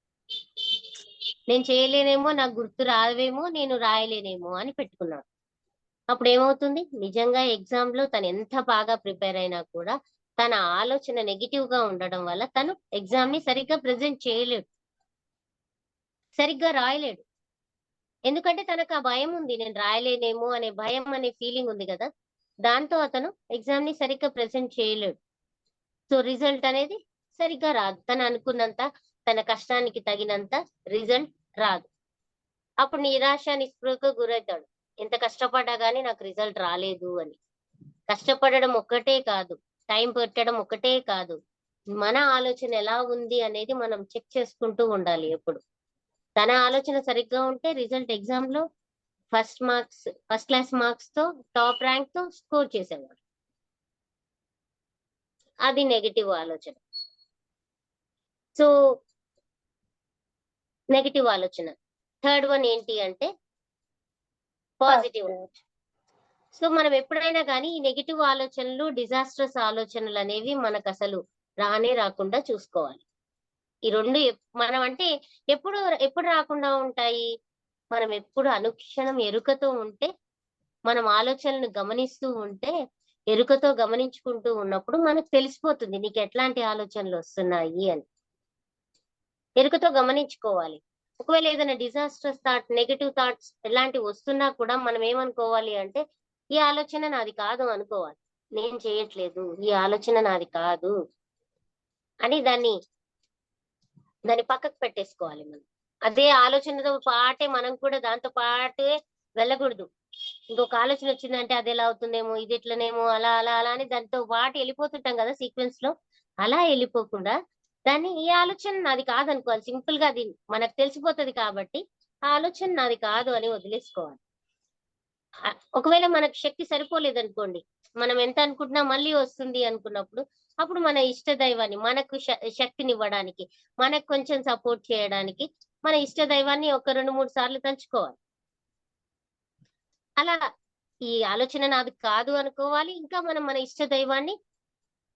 నేను చేయలేనేమో, నాకు గుర్తు రావేమో, నేను రాయలేనేమో అని పెట్టుకున్నాడు. అప్పుడు ఏమవుతుంది, నిజంగా ఎగ్జామ్ లో తను ఎంత బాగా ప్రిపేర్ అయినా కూడా తన ఆలోచన నెగిటివ్ గా ఉండడం వల్ల తను ఎగ్జామ్ ని సరిగ్గా ప్రెజెంట్ చేయలేడు, సరిగ్గా రాయలేడు. ఎందుకంటే తనకు ఆ భయం ఉంది, నేను రాయలేనేమో అనే భయం అనే ఫీలింగ్ ఉంది కదా, దాంతో అతను ఎగ్జామ్ ని సరిగ్గా ప్రెజెంట్ చేయలేడు. సో రిజల్ట్ అనేది సరిగ్గా రాదు, తను అనుకున్నంత, తన కష్టానికి తగినంత రిజల్ట్ రాదు. అప్పుడు నిరాశ నిస్పృహకు గురవుతాడు, ఎంత కష్టపడ్డా గానీ నాకు రిజల్ట్ రాలేదు అని. కష్టపడడం ఒక్కటే కాదు, టైం పెట్టడం ఒక్కటే కాదు, మన ఆలోచన ఎలా ఉంది అనేది మనం చెక్ చేసుకుంటూ ఉండాలి ఎప్పుడు. తన ఆలోచన సరిగ్గా ఉంటే రిజల్ట్ ఎగ్జామ్ లో ఫస్ట్ క్లాస్ మార్క్స్ తో టాప్ ర్యాంక్ తో స్కోర్ చేసేవాడు. అది నెగటివ్ ఆలోచన. సో నెగటివ్ ఆలోచన. థర్డ్ వన్ ఏంటి అంటే పాజిటివ్. సో మనం ఎప్పుడైనా కానీ ఈ నెగిటివ్ ఆలోచనలు, డిజాస్ట్రస్ ఆలోచనలు అనేవి మనకు అసలు రానే రాకుండా చూసుకోవాలి. ఈ రెండు మనం అంటే ఎప్పుడు ఎప్పుడు రాకుండా ఉంటాయి, మనం ఎప్పుడు అనుక్షణం ఎరుకతో ఉంటే, మనం ఆలోచనలను గమనిస్తూ ఉంటే, ఎరుకతో గమనించుకుంటూ ఉన్నప్పుడు మనకు తెలిసిపోతుంది నీకు ఎట్లాంటి ఆలోచనలు వస్తున్నాయి అని. ఎరుకతో గమనించుకోవాలి. ఒకవేళ ఏదైనా డిజాస్ట్రస్ థాట్, నెగటివ్ థాట్స్ ఇలాంటివి వస్తున్నా కూడా మనం ఏమనుకోవాలి అంటే, ఈ ఆలోచన నాది కాదు అనుకోవాలి, నేను చేయట్లేదు, ఈ ఆలోచన నాది కాదు అని దాన్ని పక్కకు పెట్టేసుకోవాలి మనం. అదే ఆలోచనతో పాటే మనం కూడా దాంతో పాటే వెళ్ళకూడదు. ఇంకొక ఆలోచన వచ్చిందంటే అది ఎలా అవుతుందేమో, ఇది ఎట్లనేమో, అలా అలా అలా అని దాంతో పాటు వెళ్ళిపోతుంటాం కదా సీక్వెన్స్ లో. అలా వెళ్ళిపోకుండా దాన్ని, ఈ ఆలోచన నాది కాదనుకోవాలి, సింపుల్ గా అది మనకు తెలిసిపోతుంది కాబట్టి ఆ ఆలోచన నాది కాదు అని వదిలేసుకోవాలి. ఒకవేళ మనకు శక్తి సరిపోలేదనుకోండి, మనం ఎంత అనుకుంటున్నా మళ్ళీ వస్తుంది అనుకున్నప్పుడు అప్పుడు మన ఇష్ట దైవాన్ని మనకు శక్తినివ్వడానికి, మనకు కొంచెం సపోర్ట్ చేయడానికి మన ఇష్ట దైవాన్ని ఒక 2-3 సార్లు తలుచుకోవాలి. అలా ఈ ఆలోచన నాది కాదు అనుకోవాలి. ఇంకా మనం మన ఇష్ట దైవాన్ని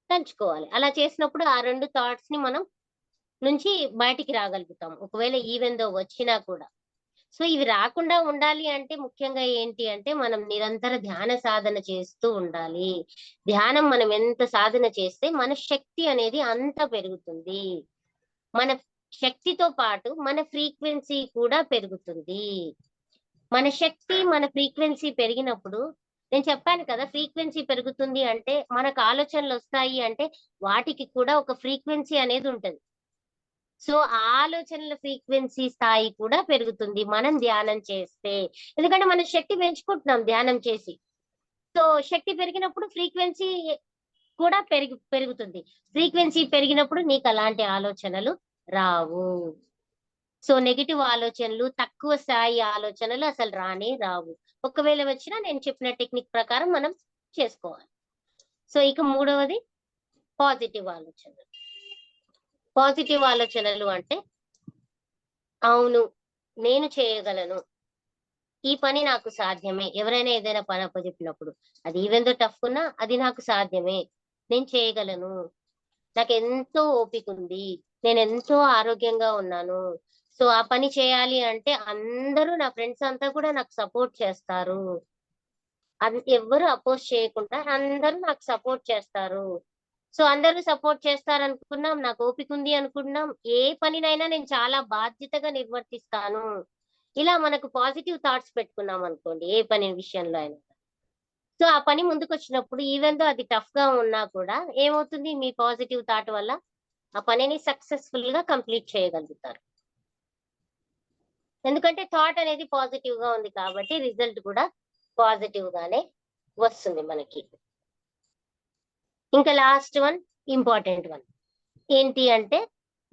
తలుచుకోవాలి. అలా చేసినప్పుడు ఆ 2 థాట్స్ ని మనం నుంచి బయటికి రాగలుగుతాం. ఒకవేళ ఈవెన్ దో వచ్చినా కూడా. సో ఇవి రాకుండా ఉండాలి అంటే ముఖ్యంగా ఏంటి అంటే మనం నిరంతర ధ్యాన సాధన చేస్తూ ఉండాలి. ధ్యానం మనం ఎంత సాధన చేస్తే మన శక్తి అనేది అంత పెరుగుతుంది. మన శక్తితో పాటు మన ఫ్రీక్వెన్సీ కూడా పెరుగుతుంది. మన శక్తి మన ఫ్రీక్వెన్సీ పెరిగినప్పుడు నేను చెప్పాను కదా, ఫ్రీక్వెన్సీ పెరుగుతుంది అంటే మనకు ఆలోచనలు వస్తాయి అంటే వాటికి కూడా ఒక ఫ్రీక్వెన్సీ అనేది ఉంటది. సో ఆ ఆలోచనల ఫ్రీక్వెన్సీ స్థాయి కూడా పెరుగుతుంది మనం ధ్యానం చేస్తే. ఎందుకంటే మనం శక్తి పెంచుకుంటున్నాం ధ్యానం చేసి. సో శక్తి పెరిగినప్పుడు ఫ్రీక్వెన్సీ కూడా పెరుగుతుంది. ఫ్రీక్వెన్సీ పెరిగినప్పుడు నీకు అలాంటి ఆలోచనలు రావు. సో నెగిటివ్ ఆలోచనలు, తక్కువ స్థాయి ఆలోచనలు అసలు రానే రావు. ఒకవేళ వచ్చినా నేను చెప్పిన టెక్నిక్ ప్రకారం మనం చేసుకోవాలి. సో ఇక 3వది పాజిటివ్ ఆలోచనలు. పాజిటివ్ ఆలోచనలు అంటే అవును నేను చేయగలను, ఈ పని నాకు సాధ్యమే. ఎవరైనా ఏదైనా పని అప్పచెప్పినప్పుడు అది ఈవెన్ దో టఫ్ ఉన్నా అది నాకు సాధ్యమే, నేను చేయగలను, నాకు ఎంతో ఓపిక ఉంది, నేను ఎంతో ఆరోగ్యంగా ఉన్నాను. సో ఆ పని చేయాలి అంటే అందరూ నా ఫ్రెండ్స్ అంతా కూడా నాకు సపోర్ట్ చేస్తారు. ఎవ్వరు అపోజ్ చేయకుండా అందరూ నాకు సపోర్ట్ చేస్తారు. సో అందరూ సపోర్ట్ చేస్తారు అనుకున్నాం, నాకు ఓపిక ఉంది అనుకున్నాం, ఏ పనినైనా నేను చాలా బాధ్యతగా నిర్వర్తిస్తాను. ఇలా మనకు పాజిటివ్ థాట్స్ పెట్టుకున్నాం అనుకోండి ఏ పని విషయంలో అయినా. సో ఆ పని ముందుకు వచ్చినప్పుడు ఈవెన్ దో అది టఫ్ గా ఉన్నా కూడా ఏమవుతుంది, మీ పాజిటివ్ థాట్ వల్ల ఆ పనిని సక్సెస్ఫుల్ గా కంప్లీట్ చేయగలుగుతారు. ఎందుకంటే థాట్ అనేది పాజిటివ్ గా ఉంది కాబట్టి రిజల్ట్ కూడా పాజిటివ్ గానే వస్తుంది మనకి. ఇంకా లాస్ట్ వన్, ఇంపార్టెంట్ వన్ ఏంటి అంటే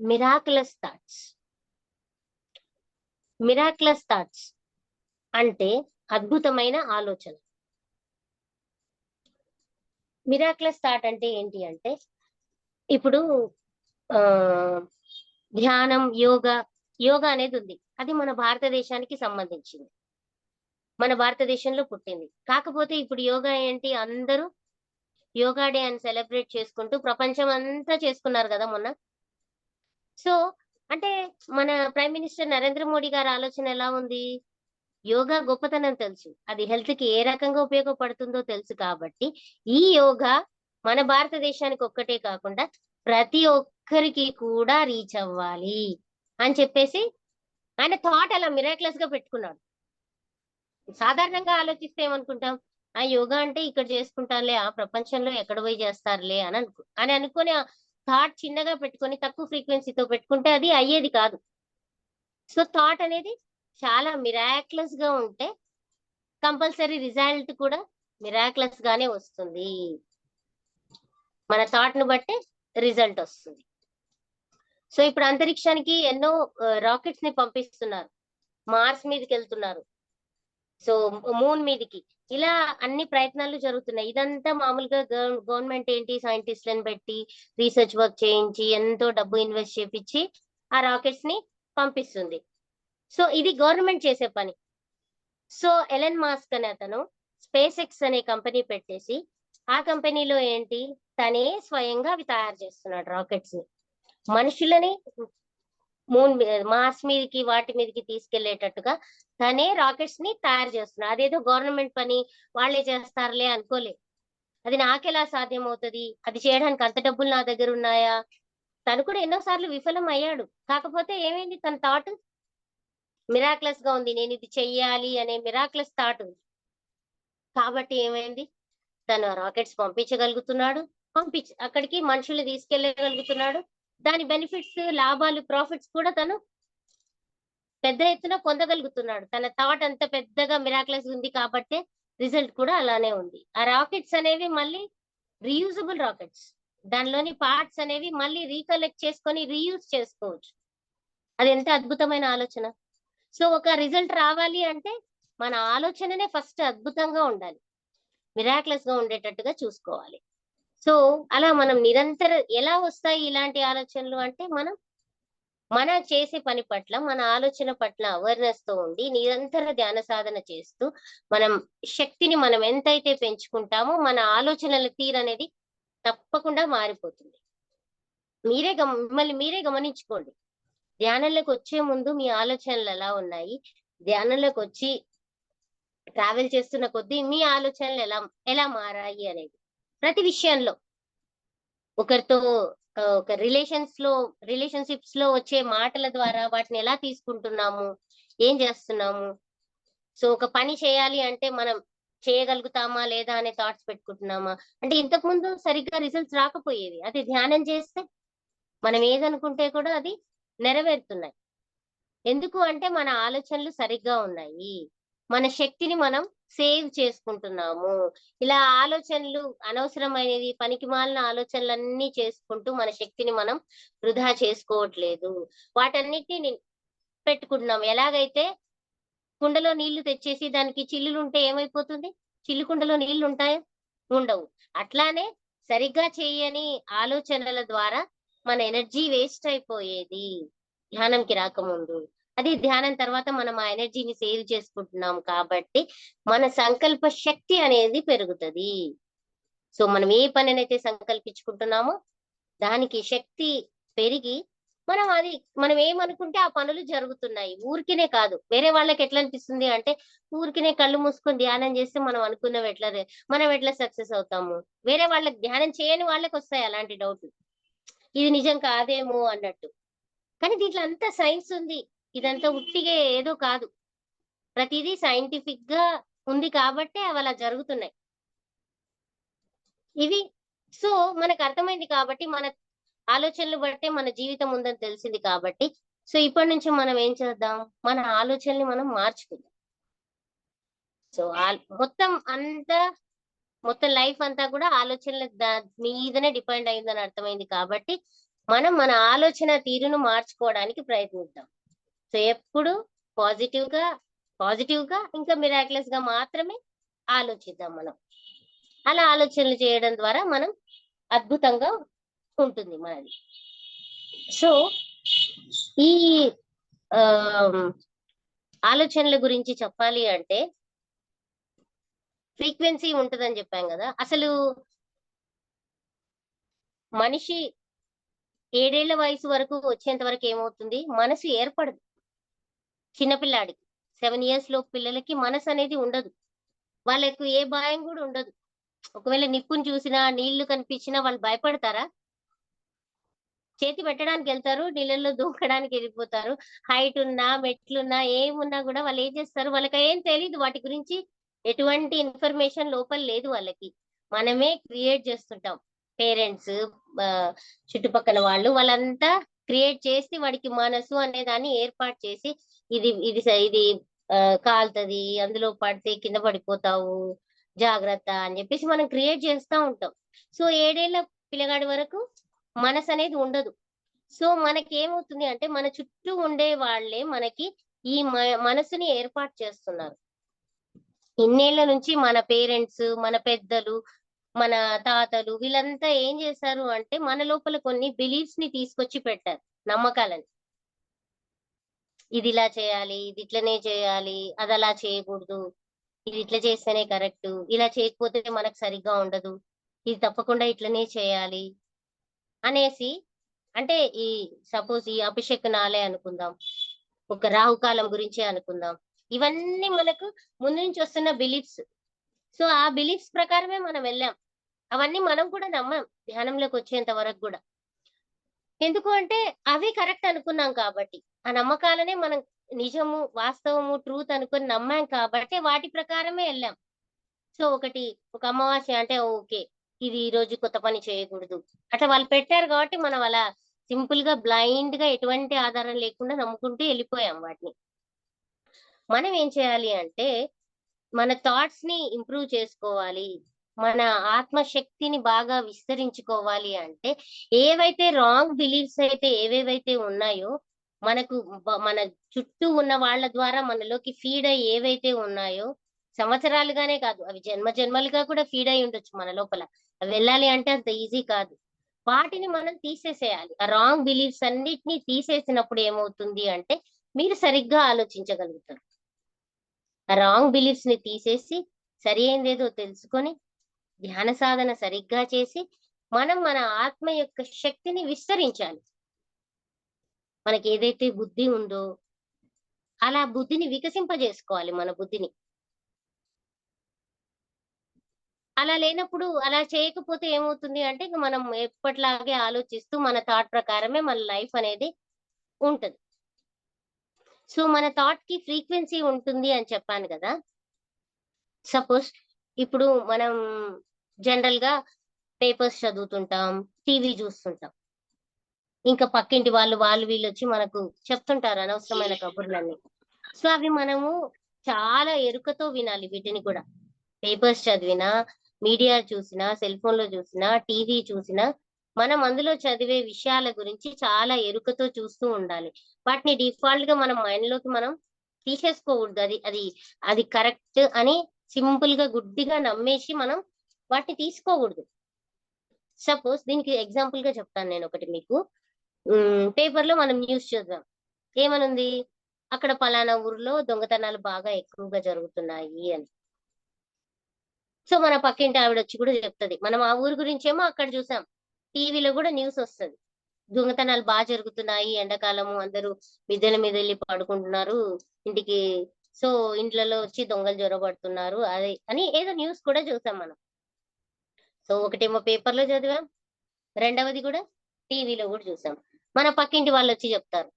మిరాక్యులస్ థాట్స్. మిరాక్యులస్ థాట్స్ అంటే అద్భుతమైన ఆలోచన. మిరాక్యులస్ థాట్ అంటే ఏంటి అంటే ఇప్పుడు ఆ ధ్యానం, యోగా అనేది ఉంది. అది మన భారతదేశానికి సంబంధించింది, మన భారతదేశంలో పుట్టింది. కాకపోతే ఇప్పుడు యోగా ఏంటి, అందరూ యోగా డే అని సెలబ్రేట్ చేసుకుంటూ ప్రపంచం అంతా చేసుకున్నారు కదా మొన్న. సో అంటే మన ప్రైమ్ మినిస్టర్ నరేంద్ర మోడీ గారి ఆలోచన ఎలా ఉంది, యోగా గొప్పతనం తెలుసు, అది హెల్త్ కి ఏ రకంగా ఉపయోగపడుతుందో తెలుసు కాబట్టి ఈ యోగా మన భారతదేశానికి ఒక్కటే కాకుండా ప్రతి ఒక్కరికి కూడా రీచ్ అవ్వాలి అని చెప్పేసి ఆయన థాట్ అలా మిరాక్యులస్ గా పెట్టుకున్నాడు. సాధారణంగా ఆలోచిస్తే ఏమనుకుంటాం, ఆ యోగా అంటే ఇక్కడ చేసుకుంటారులే, ఆ ప్రపంచంలో ఎక్కడ పోయి చేస్తారులే అని అనుకుని ఆ థాట్ చిన్నగా పెట్టుకొని తక్కువ ఫ్రీక్వెన్సీతో పెట్టుకుంటే అది అయ్యేది కాదు. సో థాట్ అనేది చాలా మిరాక్యులస్ గా ఉంటే కంపల్సరీ రిజల్ట్ కూడా మిరాక్యులస్ గానే వస్తుంది. మన థాట్ ను బట్టే రిజల్ట్ వస్తుంది. సో ఇప్పుడు అంతరిక్షానికి ఎన్నో రాకెట్స్ ని పంపిస్తున్నారు, మార్స్ మీదకి వెళ్తున్నారు, సో మూన్ మీదకి, ఇలా అన్ని ప్రయత్నాలు జరుగుతున్నాయి. ఇదంతా మామూలుగా గవర్నమెంట్ ఏంటి సైంటిస్ట్లను పెట్టి రీసెర్చ్ వర్క్ చేయించి ఎంతో డబ్బు ఇన్వెస్ట్ చేపించి ఆ రాకెట్స్ ని పంపిస్తుంది. సో ఇది గవర్నమెంట్ చేసే పని. సో ఎలన్ మాస్క్ అనే అతను స్పేస్ ఎక్స్ అనే కంపెనీ పెట్టేసి ఆ కంపెనీలో ఏంటి తనే స్వయంగా అవి తయారు చేస్తున్నాడు రాకెట్స్ ని. మనుషులని మార్స్ మీదకి వాటి మీదకి తీసుకెళ్లేటట్టుగా తనే రాకెట్స్ ని తయారు చేస్తున్నాడు. అదేదో గవర్నమెంట్ పని వాళ్ళే చేస్తారులే అనుకోలే. అది నాకెలా సాధ్యం అవుతుంది, అది చేయడానికి అంత డబ్బులు నా దగ్గర ఉన్నాయా, తను కూడా ఎన్నోసార్లు విఫలం అయ్యాడు. కాకపోతే ఏమైంది, తన థాట్ మిరాక్యులస్ గా ఉంది, నేను ఇది చెయ్యాలి అనే మిరాక్యులస్ థాట్ ఉంది కాబట్టి ఏమైంది, తను రాకెట్స్ పంపించగలుగుతున్నాడు, అక్కడికి మనుషులు తీసుకెళ్లగలుగుతున్నాడు. దాని బెనిఫిట్స్, లాభాలు, ప్రాఫిట్స్ కూడా తను పెద్ద ఎత్తున పొందగలుగుతున్నాడు. తన థాట్ అంత పెద్దగా మిరాక్యులస్ ఉంది కాబట్టి రిజల్ట్ కూడా అలానే ఉంది. ఆ రాకెట్స్ అనేవి మళ్ళీ రీయూజబుల్ రాకెట్స్, దానిలోని పార్ట్స్ అనేవి మళ్ళీ రీకలెక్ట్ చేసుకొని రీయూజ్ చేసుకోవచ్చు. అది ఎంత అద్భుతమైన ఆలోచన. సో ఒక రిజల్ట్ రావాలి అంటే మన ఆలోచననే ఫస్ట్ అద్భుతంగా ఉండాలి, మిరాక్యులస్ గా ఉండేటట్టుగా చూసుకోవాలి. సో అలా మనం ఎలా వస్తాయి ఇలాంటి ఆలోచనలు అంటే మన చేసే పని పట్ల మన ఆలోచన పట్ల అవేర్నెస్ తో ఉండి నిరంతర ధ్యాన సాధన చేస్తూ మనం శక్తిని మనం ఎంతైతే పెంచుకుంటామో మన ఆలోచనల తీరు అనేది తప్పకుండా మారిపోతుంది. మిమ్మల్ని మీరే గమనించుకోండి. ధ్యానంలోకి వచ్చే ముందు మీ ఆలోచనలు ఎలా ఉన్నాయి, ధ్యానంలోకి వచ్చి ట్రావెల్ చేస్తున్న కొద్దీ మీ ఆలోచనలు ఎలా ఎలా మారాయి అనేది ప్రతి విషయంలో ఒకరితో ఒక రిలేషన్షిప్స్ లో వచ్చే మాటల ద్వారా వాటిని ఎలా తీసుకుంటున్నాము, ఏం చేస్తున్నాము. సో ఒక పని చేయాలి అంటే మనం చేయగలుగుతామా లేదా అనే థాట్స్ పెట్టుకుంటున్నామా. అంటే ఇంతకు ముందు సరిగ్గా రిజల్ట్స్ రాకపోయేవి, అది ధ్యానం చేస్తే మనం ఏదనుకుంటే కూడా అది నెరవేరుతున్నాయి. ఎందుకు అంటే మన ఆలోచనలు సరిగ్గా ఉన్నాయి, మన శక్తిని మనం సేవ్ చేసుకుంటున్నాము. ఇలా ఆలోచనలు అనవసరమైనవి పనికి మాలిన ఆలోచనలన్నీ చేసుకుంటూ మన శక్తిని మనం వృధా చేసుకోవట్లేదు. వాటన్నిటిని పెట్టుకుంటున్నాం. ఎలాగైతే కుండలో నీళ్లు తెచ్చేసి దానికి చిల్లులు ఉంటే ఏమైపోతుంది? చిల్లు కుండలో నీళ్లు ఉంటాయా? ఉండవు. అట్లానే సరిగ్గా చేయని ఆలోచనల ద్వారా మన ఎనర్జీ వేస్ట్ అయిపోయేది ధ్యానంకి రాకముందు. అది ధ్యానం తర్వాత మనం ఆ ఎనర్జీని సేవ్ చేసుకుంటున్నాం కాబట్టి మన సంకల్ప శక్తి అనేది పెరుగుతుంది. సో మనం ఏ పనినైతే సంకల్పించుకుంటున్నామో దానికి శక్తి పెరిగి మనం ఏమనుకుంటే ఆ పనులు జరుగుతున్నాయి. ఊరికినే కాదు. వేరే వాళ్ళకి ఎట్లా అనిపిస్తుంది అంటే ఊరికినే కళ్ళు మూసుకొని ధ్యానం చేస్తే మనం ఎట్లా సక్సెస్ అవుతాము. వేరే వాళ్ళకి ధ్యానం చేయని వాళ్ళకి వస్తాయి అలాంటి డౌట్లు, ఇది నిజం కాదేమో అన్నట్టు. కానీ దీంట్లో అంతా సైన్స్ ఉంది, ఇదంతా ఉట్టిగా ఏదో కాదు. ప్రతిదీ సైంటిఫిక్ గా ఉంది కాబట్టి అవి అలా జరుగుతున్నాయి ఇవి. సో మనకు అర్థమైంది కాబట్టి మన ఆలోచనలు బట్టే మన జీవితం ఉందని తెలిసింది కాబట్టి సో ఇప్పటి నుంచి మనం ఏం చేద్దాం, మన ఆలోచనల్ని మనం మార్చుకుందాం. సో మొత్తం లైఫ్ అంతా కూడా ఆలోచనల మీదనే డిపెండ్ అయిందని అర్థమైంది కాబట్టి మనం మన ఆలోచన తీరును మార్చుకోవడానికి ప్రయత్నిద్దాం. సో ఎప్పుడు పాజిటివ్ గా ఇంకా మిరాక్యులస్ గా మాత్రమే ఆలోచిద్దాం. మనం అలా ఆలోచనలు చేయడం ద్వారా మనం అద్భుతంగా ఉంటుంది మనది. సో ఈ ఆలోచనల గురించి చెప్పాలి అంటే ఫ్రీక్వెన్సీ ఉంటదని చెప్పాం కదా. అసలు మనిషి 7 ఏళ్ల వయసు వరకు వచ్చేంత వరకు ఏమవుతుంది, మనసు ఏర్పడదు. చిన్నపిల్లాడికి 7 years లోపు పిల్లలకి మనసు అనేది ఉండదు. వాళ్ళకు ఏ భయం కూడా ఉండదు. ఒకవేళ నిప్పుని చూసినా నీళ్లు కనిపించినా వాళ్ళు భయపడతారా? చేతి పెట్టడానికి వెళ్తారు, నీళ్ళల్లో దూకడానికి వెళ్ళిపోతారు. హైట్ ఉన్నా మెట్లున్నా ఏమున్నా కూడా వాళ్ళు ఏం చేస్తారు, వాళ్ళకి ఏం తెలీదు వాటి గురించి. ఎటువంటి ఇన్ఫర్మేషన్ లోపల లేదు వాళ్ళకి. మనమే క్రియేట్ చేస్తుంటాం. పేరెంట్స్, చుట్టుపక్కల వాళ్ళంతా క్రియేట్ చేసి వాడికి మనసు అనే దాన్ని ఏర్పాటు చేసి ఇది ఇది ఇది కాలుతుంది, అందులో పడితే కింద పడిపోతావు, జాగ్రత్త అని చెప్పేసి మనం క్రియేట్ చేస్తూ ఉంటాం. సో 7 ఏళ్ల పిల్లగాడి వరకు మనసు అనేది ఉండదు. సో మనకి ఏమవుతుంది అంటే మన చుట్టూ ఉండే వాళ్ళే మనకి ఈ మనసుని ఏర్పాటు చేస్తున్నారు. ఇన్నేళ్ల నుంచి మన పేరెంట్స్, మన పెద్దలు, మన తాతలు వీళ్ళంతా ఏం చేశారు అంటే మన లోపల కొన్ని బిలీఫ్స్ ని తీసుకొచ్చి పెట్టారు, నమ్మకాలని. ఇది ఇలా చేయాలి, ఇది ఇట్లనే చేయాలి, అది అలా చేయకూడదు, ఇది ఇట్లా చేస్తేనే కరెక్ట్, ఇలా చేయకపోతే మనకు సరిగ్గా ఉండదు, ఇది తప్పకుండా ఇట్లనే చేయాలి అనేసి. అంటే సపోజ్ ఈ అభిషేకనాలే అనుకుందాం, ఒక రాహుకాలం గురించి అనుకుందాం. ఇవన్నీ మనకు ముందు నుంచి వస్తున్న బిలీఫ్స్. సో ఆ బిలీఫ్స్ ప్రకారమే మనం వెళ్ళాం. అవన్నీ మనం కూడా నమ్మాం ధ్యానంలోకి వచ్చేంత వరకు కూడా. ఎందుకు అంటే అవి కరెక్ట్ అనుకున్నాం కాబట్టి, ఆ నమ్మకాలనే మనం నిజము, వాస్తవము, ట్రూత్ అనుకుని నమ్మాం కాబట్టి వాటి ప్రకారమే వెళ్ళాం. సో ఒక అమావాస్య అంటే ఓకే, ఇది ఈ రోజు కొత్త పని చేయకూడదు, అట్లా వాళ్ళు పెట్టారు కాబట్టి మనం అలా సింపుల్ గా బ్లైండ్ గా ఎటువంటి ఆధారం లేకుండా నమ్ముకుంటూ వెళ్ళిపోయాం వాటిని. మనం ఏం చేయాలి అంటే మన థాట్స్ ని ఇంప్రూవ్ చేసుకోవాలి, మన ఆత్మశక్తిని బాగా విస్తరించుకోవాలి అంటే ఏవైతే రాంగ్ బిలీఫ్స్ అయితే ఏవేవైతే ఉన్నాయో మన చుట్టూ ఉన్న వాళ్ళ ద్వారా మనలోకి ఫీడ్ అయ్యి ఏవైతే ఉన్నాయో సంవత్సరాలుగానే కాదు, అవి జన్మ జన్మలుగా కూడా ఫీడ్ అయి ఉండొచ్చు మన లోపల. అవి వెళ్ళాలి అంటే అంత ఈజీ కాదు. వాటిని మనం తీసేసేయాలి. ఆ రాంగ్ బిలీఫ్స్ అన్నిటినీ తీసేసినప్పుడు ఏమవుతుంది అంటే మీరు సరిగ్గా ఆలోచించగలుగుతారు. ఆ రాంగ్ బిలీఫ్స్ ని తీసేసి సరి అయిందేదో తెలుసుకొని ధ్యాన సాధన సరిగ్గా చేసి మనం మన ఆత్మ యొక్క శక్తిని విస్తరించాలి. మనకి ఏదైతే బుద్ధి ఉందో అలా బుద్ధిని వికసింపజేసుకోవాలి, మన బుద్ధిని. అలా లేనప్పుడు, అలా చేయకపోతే ఏమవుతుంది అంటే ఇక మనం ఎప్పటిలాగే ఆలోచిస్తూ మన థాట్ ప్రకారమే మన లైఫ్ అనేది ఉంటది. సో మన థాట్ కి ఫ్రీక్వెన్సీ ఉంటుంది అని చెప్పాను కదా. సపోజ్ ఇప్పుడు మనం జనరల్ గా పేపర్స్ చదువుతుంటాం, టీవీ చూస్తుంటాం. ఇంకా పక్కింటి వాళ్ళు వీళ్ళు వచ్చి మనకు చెప్తుంటారు అనవసరమైన కబుర్లన్నీ. సో అవి మనము చాలా ఎరుకతో వినాలి. వీటిని కూడా పేపర్స్ చదివినా, మీడియా చూసినా, సెల్ ఫోన్ లో చూసినా, టీవీ చూసినా మనం అందులో చదివే విషయాల గురించి చాలా ఎరుకతో చూస్తూ ఉండాలి. వాటిని డిఫాల్ట్ గా మనం మైండ్ లోకి మనం తీసేసుకోకూడదు. అది అది అది కరెక్ట్ అని సింపుల్ గా గుడ్డిగా నమ్మేసి మనం వాటిని తీసుకోకూడదు. సపోజ్ దీనికి ఎగ్జాంపుల్ గా చెప్తాను నేను ఒకటి మీకు. పేపర్ లో మనం న్యూస్ చూద్దాం. ఏమనుంది, అక్కడ పలానా ఊర్లో దొంగతనాలు బాగా ఎక్కువగా జరుగుతున్నాయి అని. సో మన పక్కింటి ఆవిడ వచ్చి కూడా చెప్తది. మనం ఆ ఊరు గురించేమో అక్కడ చూసాం, టీవీలో కూడా న్యూస్ వస్తది, దొంగతనాలు బాగా జరుగుతున్నాయి, ఎండాకాలము అందరూ మిద్దెల మీద వెళ్ళి పడుకుంటున్నారు ఇంటికి, సో ఇంట్లలో వచ్చి దొంగలు జొరబడుతున్నారు అదే అని ఏదో న్యూస్ కూడా చూసాం మనం. సో ఒకటేమో పేపర్ లో చదివాం, రెండవది కూడా టీవీలో కూడా చూసాం. మన పక్కింటి వాళ్ళు వచ్చి చెప్తారు,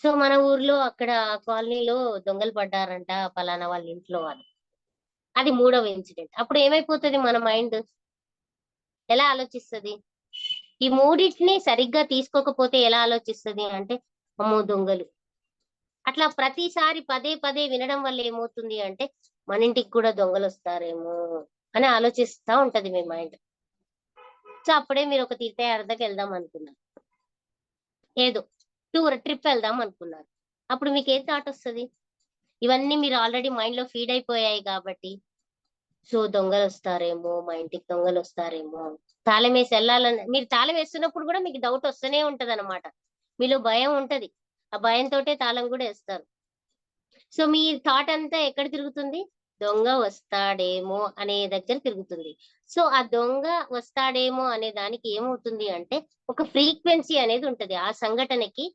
సో మన ఊర్లో అక్కడ కాలనీలో దొంగలు పడ్డారంట పలానా వాళ్ళ ఇంట్లో వాళ్ళు. అది మూడవ ఇన్సిడెంట్. అప్పుడు ఏమైపోతుంది, మన మైండ్ ఎలా ఆలోచిస్తుంది? ఈ మూడింటిని సరిగ్గా తీసుకోకపోతే ఎలా ఆలోచిస్తుంది అంటే అమ్మో దొంగలు. అట్లా ప్రతిసారి పదే పదే వినడం వల్ల ఏమవుతుంది అంటే మన ఇంటికి కూడా దొంగలు వస్తారేమో అని ఆలోచిస్తా ఉంటది మీ మైండ్. సో అప్పుడే మీరు ఒక తీర్థయాత్రకు వెళ్దాం అనుకున్నారు, ఏదో ట్రిప్ వెళ్దాం అనుకున్నారు. అప్పుడు మీకు ఏం థాట్ వస్తుంది? ఇవన్నీ మీరు ఆల్రెడీ మైండ్ లో ఫీడ్ అయిపోయాయి కాబట్టి, సో దొంగలు వస్తారేమో, మా ఇంటికి దొంగలు వస్తారేమో, తాళం వేసి వెళ్ళాలని మీరు తాళం వేస్తున్నప్పుడు కూడా మీకు డౌట్ వస్తూనే ఉంటది అనమాట. మీలో భయం ఉంటది, ఆ భయంతోటే తాళం కూడా వేస్తారు. సో మీ థాట్ అంతా ఎక్కడ తిరుగుతుంది? దొంగ వస్తాడేమో అనే దగ్గర తిరుగుతుంది. సో ఆ దొంగ వస్తాడేమో అనే దానికి ఏమవుతుంది అంటే ఒక ఫ్రీక్వెన్సీ అనేది ఉంటది. ఆ సంఘటనకి,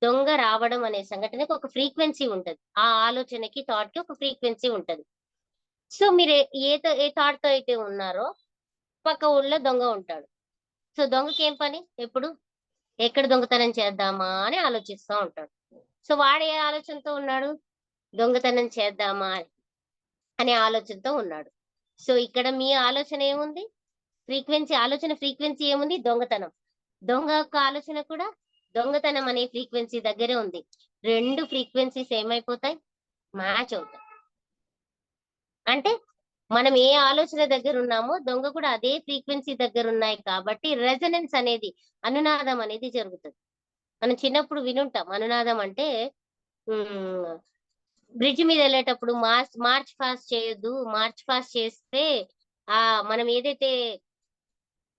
దొంగ రావడం అనే సంఘటనకి ఒక ఫ్రీక్వెన్సీ ఉంటది. ఆ ఆలోచనకి, థాట్ కి ఒక ఫ్రీక్వెన్సీ ఉంటది. సో మీరు ఏ థాట్ తో అయితే ఉన్నారో పక్క ఊళ్ళో దొంగ ఉంటాడు. సో దొంగకి ఏం పని? ఎప్పుడు ఎక్కడ దొంగతనం చేద్దామా అని ఆలోచిస్తూ ఉంటాడు. సో వాడు ఏ ఆలోచనతో ఉన్నాడు? దొంగతనం చేద్దామా అనే ఆలోచనతో ఉన్నాడు. సో ఇక్కడ మీ ఆలోచన ఏముంది? ఆలోచన ఫ్రీక్వెన్సీ ఏముంది? దొంగతనం. దొంగ యొక్క ఆలోచన కూడా దొంగతనం అనే ఫ్రీక్వెన్సీ దగ్గరే ఉంది. రెండు ఫ్రీక్వెన్సీస్ ఏమైపోతాయి? మ్యాచ్ అవుతాయి. అంటే మనం ఏ ఆలోచన దగ్గర ఉన్నామో దొంగ కూడా అదే ఫ్రీక్వెన్సీ దగ్గర ఉన్నాయి కాబట్టి రెజనెన్స్ అనేది, అనునాదం అనేది జరుగుతుంది. మనం చిన్నప్పుడు వినుంటాం అనునాదం అంటే, బ్రిడ్జ్ మీద వెళ్ళేటప్పుడు మార్చ్ ఫాస్ట్ చేయొద్దు, మార్చ్ ఫాస్ట్ చేస్తే ఆ మనం ఏదైతే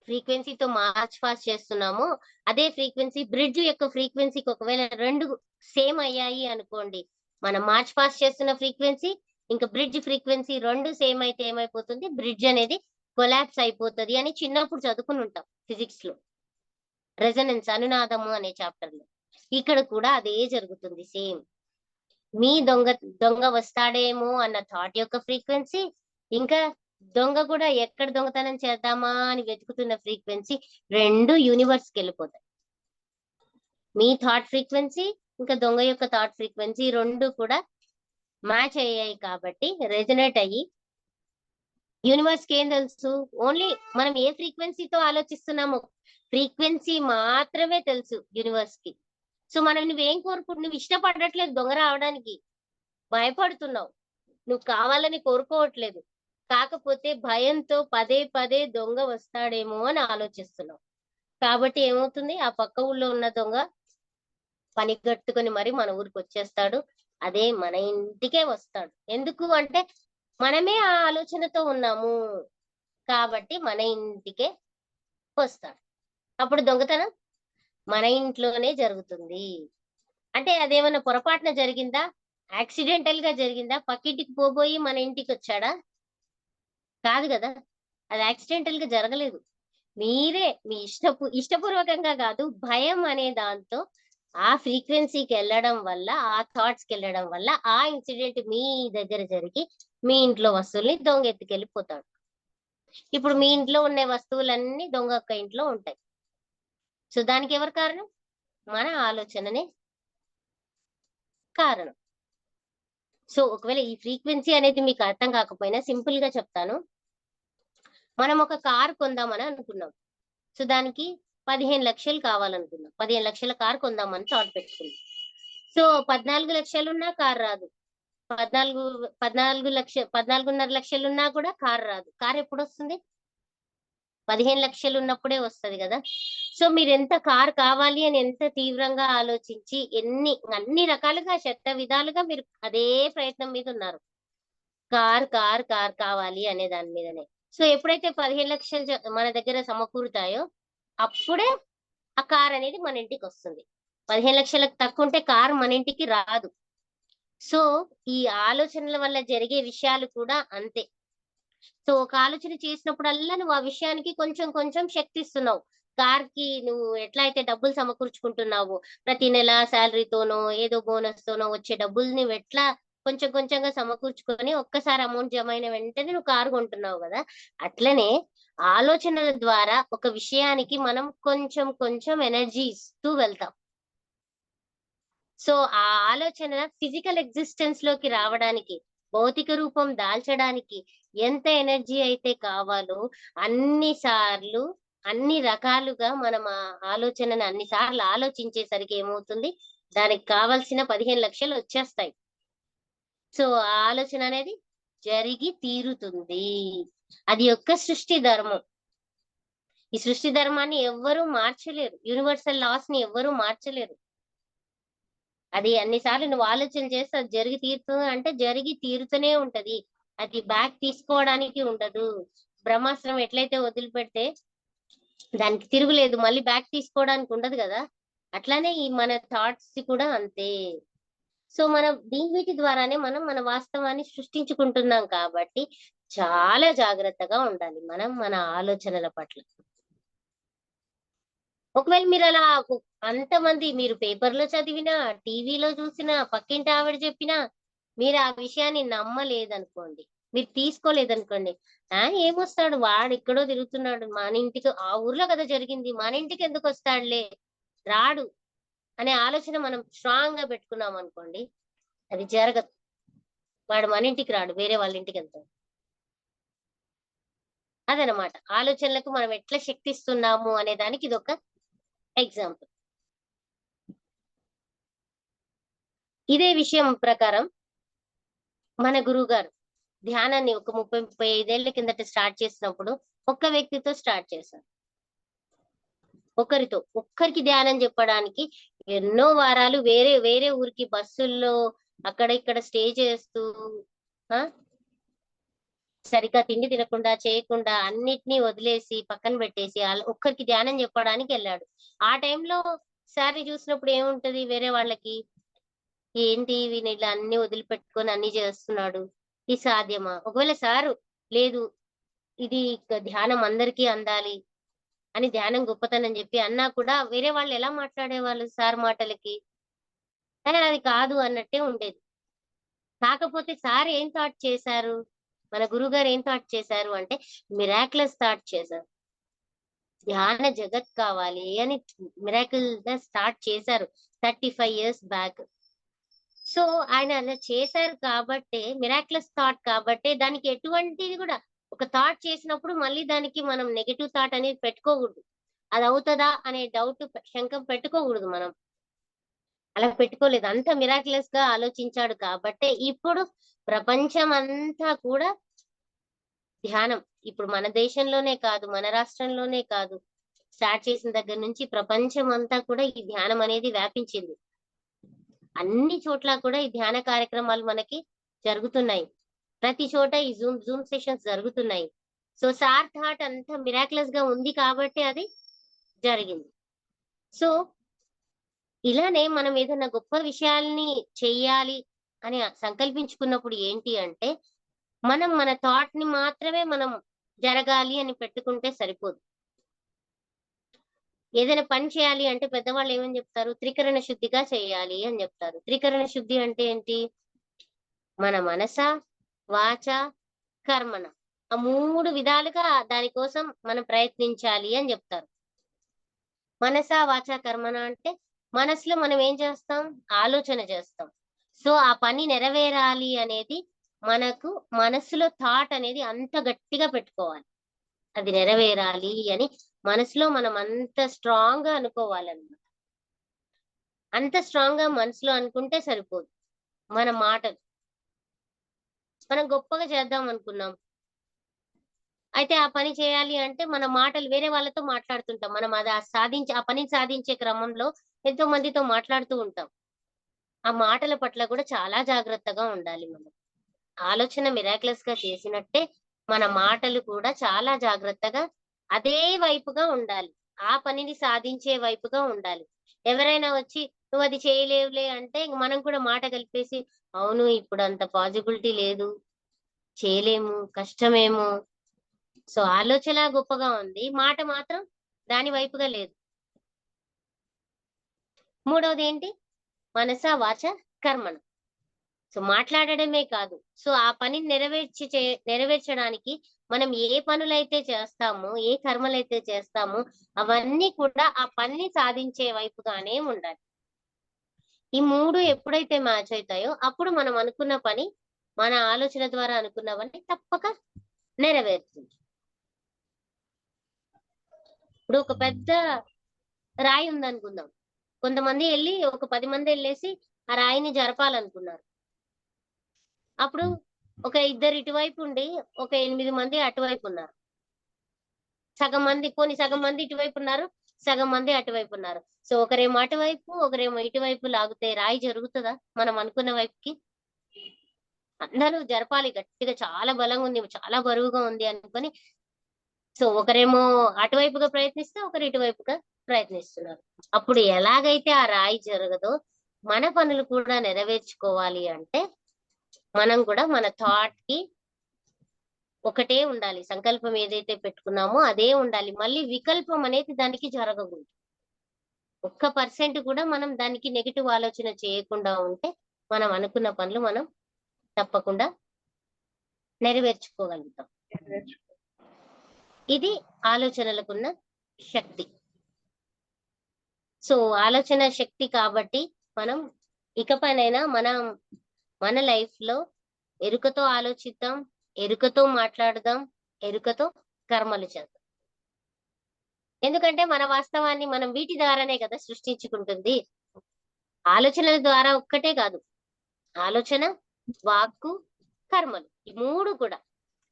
ఫ్రీక్వెన్సీతో మార్చ్ ఫాస్ట్ చేస్తున్నామో అదే ఫ్రీక్వెన్సీ బ్రిడ్జ్ యొక్క ఫ్రీక్వెన్సీకి ఒకవేళ రెండు సేమ్ అయ్యాయి అనుకోండి, మనం మార్చ్ ఫాస్ట్ చేస్తున్న ఫ్రీక్వెన్సీ ఇంకా బ్రిడ్జ్ ఫ్రీక్వెన్సీ రెండు సేమ్ అయితే ఏమైపోతుంది? బ్రిడ్జ్ అనేది కొలాప్స్ అయిపోతుంది అని చిన్నప్పుడు చదువుకుని ఉంటాం ఫిజిక్స్ లో, రెజనెన్స్ అనునాదము అనే చాప్టర్ లో. ఇక్కడ కూడా అదే జరుగుతుంది సేమ్. మీ దొంగ వస్తాడేమో అన్న థాట్ యొక్క ఫ్రీక్వెన్సీ, ఇంకా దొంగ కూడా ఎక్కడ దొంగతనం చేద్దామా అని వెతుకుతున్న ఫ్రీక్వెన్సీ, రెండు యూనివర్స్ కి వెళ్ళిపోతాయి. మీ థాట్ ఫ్రీక్వెన్సీ ఇంకా దొంగ యొక్క థాట్ ఫ్రీక్వెన్సీ రెండు కూడా మ్యాచ్ అయ్యాయి కాబట్టి రెజనేట్ అయ్యి యూనివర్స్ కి ఏం తెలుసు? ఓన్లీ మనం ఏ ఫ్రీక్వెన్సీతో ఆలోచిస్తున్నామో ఫ్రీక్వెన్సీ మాత్రమే తెలుసు యూనివర్స్ కి. సో మనం నువ్వేం నువ్వు ఇష్టపడట్లేదు దొంగ రావడానికి, భయపడుతున్నావు, నువ్వు కావాలని కోరుకోవట్లేదు, కాకపోతే భయంతో పదే పదే దొంగ వస్తాడేమో అని ఆలోచిస్తున్నావు. కాబట్టి ఏమవుతుంది? ఆ పక్క ఊళ్ళో ఉన్న దొంగ పని కట్టుకుని మరి మన ఊరికి వచ్చేస్తాడు, అదే మన ఇంటికే వస్తాడు. ఎందుకు అంటే మనమే ఆ ఆలోచనతో ఉన్నాము కాబట్టి మన ఇంటికే వస్తాడు. అప్పుడు దొంగతనం మన ఇంట్లోనే జరుగుతుంది. అంటే అదేమన్నా పొరపాటున జరిగిందా? యాక్సిడెంటల్ గా జరిగిందా? పక్కింటికి పోబోయి మన ఇంటికి వచ్చాడా? కాదు కదా. అది యాక్సిడెంటల్ గా జరగలేదు. మీరే మీ ఇష్టపూర్వకంగా కాదు, భయం అనే దాంతో ఆ ఫ్రీక్వెన్సీకి వెళ్ళడం వల్ల, ఆ థాట్స్ కి వెళ్ళడం వల్ల ఆ ఇన్సిడెంట్ మీ దగ్గర జరిగి మీ ఇంట్లో వస్తువుల్ని దొంగ ఎత్తుకెళ్ళిపోతాడు. ఇప్పుడు మీ ఇంట్లో ఉన్న వస్తువులన్నీ దొంగ ఒక్క ఇంట్లో ఉంటాయి. సో దానికి ఎవరు కారణం? మన ఆలోచననే కారణం. సో ఒకవేళ ఈ ఫ్రీక్వెన్సీ అనేది మీకు అర్థం కాకపోయినా సింపుల్ గా చెప్తాను. మనం ఒక కార్ కొందామని అనుకున్నాం. సో దానికి 15 లక్షలు కావాలనుకున్నాం. 15 లక్షల కార్ కొందామని థాట్ పెట్టుకున్నాం. సో 14 లక్షలున్నా కార్ రాదు. 14,5 లక్షలున్నా కూడా కార్ రాదు. కార్ ఎప్పుడు వస్తుంది? 15 లక్షలు ఉన్నప్పుడే వస్తది కదా. సో మీరు ఎంత కార్ కావాలి అని ఎంత తీవ్రంగా ఆలోచించి అన్ని రకాలుగా శత విధాలుగా మీరు అదే ప్రయత్నం మీద ఉన్నారు. కార్ కార్ కార్ కావాలి అనే దాని మీదనే. సో ఎప్పుడైతే 15 లక్షలు మన దగ్గర సమకూరుతాయో అప్పుడే ఆ కార్ అనేది మన ఇంటికి వస్తుంది. 15 లక్షలకు తక్కువ ఉంటే కార్ మన ఇంటికి రాదు. సో ఈ ఆలోచనల వల్ల జరిగే విషయాలు కూడా అంతే. సో ఒక ఆలోచన చేసినప్పుడల్లా నువ్వు ఆ విషయానికి కొంచెం కొంచెం శక్తి ఇస్తున్నావు. కార్ కి నువ్వు ఎట్లా అయితే డబ్బులు సమకూర్చుకుంటున్నావు, ప్రతి నెల శాలరీతోనో ఏదో బోనస్ తోనో వచ్చే డబ్బుల్ని ఎట్లా కొంచెం కొంచెంగా సమకూర్చుకొని ఒక్కసారి అమౌంట్ జమ అయిన వెంటనే నువ్వు కారు కొంటున్నావు కదా. అట్లనే ఆలోచనల ద్వారా ఒక విషయానికి మనం కొంచెం కొంచెం ఎనర్జీ ఇస్తూ వెళ్తాం. సో ఆ ఆలోచన ఫిజికల్ ఎగ్జిస్టెన్స్ లోకి రావడానికి, భౌతిక రూపం దాల్చడానికి ఎంత ఎనర్జీ అయితే కావాలో అన్ని రకాలుగా మనం ఆ ఆలోచనని అన్ని సార్లు ఆలోచించేసరికి ఏమవుతుంది, దానికి కావాల్సిన 15 లక్షలు వచ్చేస్తాయి. సో ఆ ఆలోచన అనేది జరిగి తీరుతుంది. అది యొక్క సృష్టి ధర్మం. ఈ సృష్టి ధర్మాన్ని ఎవ్వరూ మార్చలేరు. యూనివర్సల్ లాస్ ని ఎవ్వరూ మార్చలేరు. అది అన్నిసార్లు నువ్వు ఆలోచన చేస్తే అది జరిగి తీరుతుంది అంటే జరిగి తీరుతూనే ఉంటది. అది బ్యాక్ తీసుకోవడానికి ఉండదు. బ్రహ్మాస్త్రం ఎట్లయితే వదిలిపెడితే దానికి తిరుగులేదు, మళ్ళీ బ్యాక్ తీసుకోవడానికి ఉండదు కదా. అట్లానే ఈ మన థాట్స్ కూడా అంతే. సో వీటి ద్వారానే మనం మన వాస్తవాన్ని సృష్టించుకుంటున్నాం కాబట్టి చాలా జాగ్రత్తగా ఉండాలి మనం మన ఆలోచనల పట్ల. ఒకవేళ మీరు అలా అంతమంది మీరు పేపర్లో చదివినా, టీవీలో చూసినా, పక్కింటి ఆవిడ చెప్పినా మీరు ఆ విషయాన్ని నమ్మలేదనుకోండి, మీరు తీసుకోలేదనుకోండి, ఏమొస్తాడు వాడు ఎక్కడో తిరుగుతున్నాడు, మన ఇంటికి ఆ ఊర్లో కదా జరిగింది, మన ఇంటికి ఎందుకు వస్తాడులే, రాడు అనే ఆలోచన మనం స్ట్రాంగ్ గా పెట్టుకున్నాం అనుకోండి, అది జరగదు. వాడు మన ఇంటికి రాడు, వేరే వాళ్ళ ఇంటికి వెళ్తాడు. అదనమాట ఆలోచనలకు మనం ఎట్లా శక్తి ఇస్తున్నాము అనే దానికి ఇది ఒక ఎగ్జాంపుల్. ఇదే విషయం ప్రకారం మన గురువు గారు ధ్యానాన్ని ఒక 30-35 ఏళ్ల కిందట స్టార్ట్ చేసినప్పుడు ఒక్క వ్యక్తితో స్టార్ట్ చేశారు. ఒక్కరికి ధ్యానం చెప్పడానికి ఎన్నో వారాలు వేరే వేరే ఊరికి బస్సుల్లో అక్కడ ఇక్కడ స్టే చేస్తూ సరిగ్గా తిండి తినకుండా చేయకుండా అన్నిటినీ వదిలేసి పక్కన పెట్టేసి ఒక్కరికి ధ్యానం చెప్పడానికి వెళ్ళాడు. ఆ టైంలో సార్ని చూసినప్పుడు ఏముంటది, వేరే వాళ్ళకి ఏంటి వీని ఇలా అన్ని వదిలిపెట్టుకొని అన్ని చేస్తున్నాడు, ఇది సాధ్యమా? ఒకవేళ సారు లేదు ఇది ధ్యానం అందరికీ అందాలి అని ధ్యానం గొప్పతనం చెప్పి అన్నా కూడా వేరే వాళ్ళు ఎలా మాట్లాడేవాళ్ళు సార్ మాటలకి? కానీ అది కాదు అన్నట్టే ఉండేది. కాకపోతే సార్ ఏం థాట్ చేశారు, మన గురువు గారు ఏం థాట్ చేశారు అంటే మిరాక్యులస్ థాట్ చేశారు. ధ్యాన జగత్ కావాలి అని మిరాకిల్ గా స్టార్ట్ చేశారు 35 years బ్యాక్. సో ఆయన అలా చేశారు కాబట్టి మిరాక్యులస్ థాట్ కాబట్టి దానికి ఎటువంటిది కూడా ఒక థాట్ చేసినప్పుడు మళ్ళీ దానికి మనం నెగటివ్ థాట్ అనేది పెట్టుకోకూడదు. అది అవుతుందా అనే డౌట్ శంకం పెట్టుకోకూడదు. మనం అలా పెట్టుకోలేదు, అంత మిరాక్యులస్ గా ఆలోచించాడు కాబట్టి ఇప్పుడు ప్రపంచం అంతా కూడా ధ్యానం, ఇప్పుడు మన దేశంలోనే కాదు మన రాష్ట్రంలోనే కాదు, స్టార్ట్ చేసిన దగ్గర నుంచి ప్రపంచం అంతా కూడా ఈ ధ్యానం అనేది వ్యాపించింది. అన్ని చోట్ల కూడా ఈ ధ్యాన కార్యక్రమాలు మనకి జరుగుతున్నాయి. ప్రతి చోట ఈ జూమ్ సెషన్స్ జరుగుతున్నాయి. సో సార్ థాట్ అంత మిరాక్యులస్ గా ఉంది కాబట్టి అది జరిగింది. సో ఇలానే మనం ఏదైనా గొప్ప విషయాల్ని చెయ్యాలి అని సంకల్పించుకున్నప్పుడు ఏంటి అంటే, మనం మన థాట్ ని మాత్రమే మనం జరగాలి అని పెట్టుకుంటే సరిపోదు. ఏదైనా పని చేయాలి అంటే పెద్దవాళ్ళు ఏమని చెప్తారు? త్రికరణ శుద్ధిగా చేయాలి అని చెప్తారు. త్రికరణ శుద్ధి అంటే ఏంటి? మన మనస, వాచ, కర్మన, ఆ 3 విధాలుగా దానికోసం మనం ప్రయత్నించాలి అని చెప్తారు. మనస, వాచ, కర్మన అంటే మనసులో మనం ఏం చేస్తాం? ఆలోచన చేస్తాం. సో ఆ పని నెరవేరాలి అనేది మనకు మనసులో థాట్ అనేది అంత గట్టిగా పెట్టుకోవాలి. అది నెరవేరాలి అని మనసులో మనం అంత స్ట్రాంగ్ గా అనుకోవాలన్నమాట. అంత స్ట్రాంగ్ గా మనసులో అనుకుంటే సరిపోదు. మన మాటలు మనం గొప్పగా చేద్దాం అనుకున్నాం, అయితే ఆ పని చేయాలి అంటే మన మాటలు వేరే వాళ్ళతో మాట్లాడుతుంటాం. మనం అది ఆ పనిని సాధించే క్రమంలో ఎంతో మందితో మాట్లాడుతూ ఉంటాం. ఆ మాటల పట్ల కూడా చాలా జాగ్రత్తగా ఉండాలి మనం. ఆలోచన మిరాక్యులస్ గా చేసినట్టే మన మాటలు కూడా చాలా జాగ్రత్తగా అదే వైపుగా ఉండాలి. ఆ పనిని సాధించే వైపుగా ఉండాలి. ఎవరైనా వచ్చి నువ్వు అది చేయలేవులే అంటే మనం కూడా మాట కలిపేసి, అవును ఇప్పుడు అంత పాసిబిలిటీ లేదు, చేయలేము, కష్టమేమో. సో ఆలోచన గొప్పగా ఉంది, మాట మాత్రం దాని వైపుగా లేదు. మూడవది ఏంటి? మనస, వాచ, కర్మణ. సో మాట్లాడడమే కాదు, సో ఆ పనిని నెరవేర్చడానికి మనం ఏ పనులైతే చేస్తామో, ఏ కర్మలైతే చేస్తామో అవన్నీ కూడా ఆ పనిని సాధించే వైపుగానే ఉండాలి. ఈ 3 ఎప్పుడైతే మ్యాచ్ అవుతాయో అప్పుడు మనం అనుకున్న పని, మన ఆలోచన ద్వారా అనుకున్నవన్నీ తప్పక నెరవేరుతుంది. ఇప్పుడు ఒక పెద్ద రాయి ఉందనుకుందాం. కొంతమంది ఒక 10 మంది వెళ్ళేసి ఆ రాయిని జరపాలనుకున్నారు. అప్పుడు ఒక ఇద్దరు ఇటువైపు ఉండి ఒక 8 మంది అటువైపు ఉన్నారు. సగం మంది ఇటువైపు ఉన్నారు, సగం మంది అటువైపు ఉన్నారు. సో ఒకరేమో అటువైపు, ఒకరేమో ఇటువైపు లాగితే రాయి జరుగుతుందా మనం అనుకున్న వైపుకి? అందరూ జరపాలి గట్టిగా, చాలా బలంగా ఉంది, చాలా బరువుగా ఉంది అనుకొని. సో ఒకరేమో అటువైపుగా ప్రయత్నిస్తే ఒకరు ఇటువైపుగా ప్రయత్నిస్తున్నారు. అప్పుడు ఎలాగైతే ఆ రాయి జరగదో మన పనులు కూడా నెరవేర్చుకోవాలి అంటే మనం కూడా మన థాట్ కి ఒకటే ఉండాలి. సంకల్పం ఏదైతే పెట్టుకున్నామో అదే ఉండాలి. మళ్ళీ వికల్పం అనేది దానికి జరగకూడదు. 1% కూడా మనం దానికి నెగిటివ్ ఆలోచన చేయకుండా ఉంటే మనం అనుకున్న పనులు మనం తప్పకుండా నెరవేర్చుకోగలుగుతాం. ఇది ఆలోచనలకున్న శక్తి. సో ఆలోచన శక్తి కాబట్టి మనం ఇకపైనైనా మన లైఫ్ లో ఎరుకతో ఆలోచిద్దాం, ఎరుకతో మాట్లాడదాం, ఎరుకతో కర్మలు చేద్దాం. ఎందుకంటే మన వాస్తవాన్ని మనం వీటి ద్వారానే కదా సృష్టించుకుంటుంది. ఆలోచనల ద్వారా ఒక్కటే కాదు, ఆలోచన, వాక్కు, కర్మలు, ఈ 3 కూడా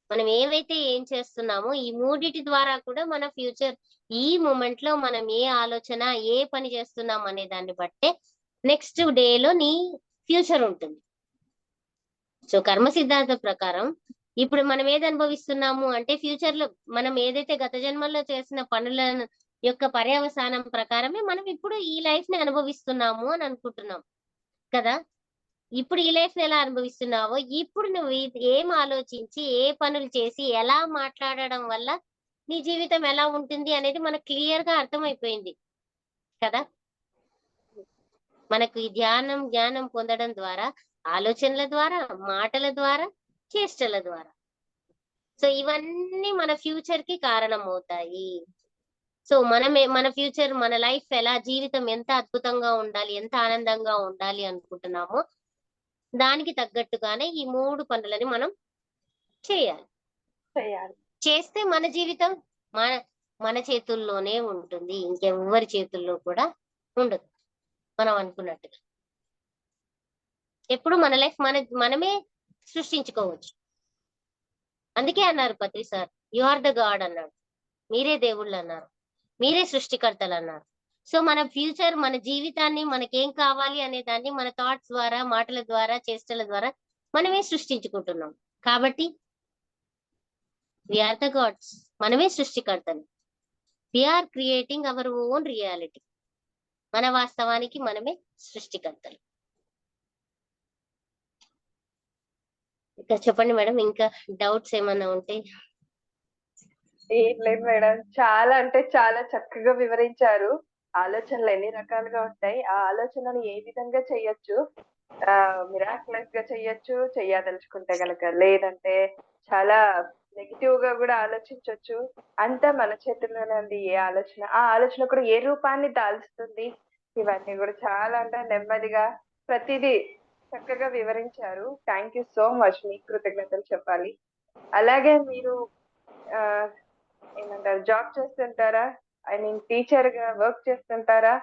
మనం ఏం చేస్తున్నామో ఈ 3 ద్వారా కూడా మన ఫ్యూచర్, ఈ మూమెంట్ లో మనం ఏ ఆలోచన, ఏ పని చేస్తున్నాం అనే దాన్ని బట్టే నెక్స్ట్ డేలో నీ ఫ్యూచర్ ఉంటుంది. సో కర్మ సిద్ధాంతం ప్రకారం ఇప్పుడు మనం ఏది అనుభవిస్తున్నాము అంటే ఫ్యూచర్ లో మనం ఏదైతే గత జన్మల్లో చేసిన పనుల యొక్క పర్యవసానం ప్రకారమే మనం ఇప్పుడు ఈ లైఫ్ ని అనుభవిస్తున్నాము అని అనుకుంటున్నాం కదా. ఇప్పుడు ఈ లైఫ్ ని ఎలా అనుభవిస్తున్నావో ఇప్పుడు నువ్వు ఏం ఆలోచించి, ఏ పనులు చేసి, ఎలా మాట్లాడడం వల్ల నీ జీవితం ఎలా ఉంటుంది అనేది మనకు క్లియర్ గా అర్థమైపోయింది కదా. మనకు ఈ జ్ఞానం పొందడం ద్వారా, ఆలోచనల ద్వారా, మాటల ద్వారా, చేష్టల ద్వారా, సో ఇవన్నీ మన ఫ్యూచర్ కి కారణం అవుతాయి. సో మన ఫ్యూచర్, మన లైఫ్ ఎలా, జీవితం ఎంత అద్భుతంగా ఉండాలి, ఎంత ఆనందంగా ఉండాలి అనుకుంటున్నామో దానికి తగ్గట్టుగానే ఈ 3 పనులని మనం చేయాలి. చేస్తే మన జీవితం మన చేతుల్లోనే ఉంటుంది, ఇంకెవ్వరి చేతుల్లో కూడా ఉండదు. మనం అనుకున్నట్టుగా ఎప్పుడు మన లైఫ్ మనమే సృష్టించుకోవచ్చు. అందుకే అన్నారు Patri sir, you are the God అన్నాడు. మీరే దేవుళ్ళు అన్నారు, మీరే సృష్టికర్తలు అన్నారు. సో మన ఫ్యూచర్, మన జీవితాన్ని, మనకేం కావాలి అనే దాన్ని మన థాట్స్ ద్వారా, మాటల ద్వారా, చేష్టల ద్వారా మనమే సృష్టించుకుంటున్నాం. కాబట్టి వీఆర్ ద గాడ్స్, మనమే సృష్టికర్తలు. We are creating our own reality. మన వాస్తవానికి మనమే సృష్టికర్తలు. ఇంకా చెప్పండి మేడం, ఇంకా డౌట్స్ ఏమైనా ఉంటే. ఏం లేదు మేడం, చాలా అంటే చాలా చక్కగా వివరించారు. ఆలోచనలు ఎన్ని రకాలుగా ఉంటాయి, ఆ ఆలోచనలు ఏ విధంగా చెయ్యొచ్చు, మిరాక్యులస్ గా చెయ్యొచ్చు, చెయ్యదలుచుకుంటే గనక, లేదంటే చాలా నెగిటివ్ గా కూడా ఆలోచించొచ్చు. అంతా మన చేతుల్లోనే ఉంది. ఏ ఆలోచన, ఆ ఆలోచన కూడా ఏ రూపాన్ని దాల్చుతుంది, ఇవన్నీ కూడా చాలా అంటే నెమ్మదిగా ప్రతిదీ చక్కగా వివరించారు. థ్యాంక్ యూ సో మచ్, మీకు కృతజ్ఞతలు చెప్పాలి. అలాగే మీరు ఆ ఏమంటారు, జాబ్ చేస్తుంటారా? ఐ మీన్ టీచర్ గా వర్క్ చేస్తుంటారా?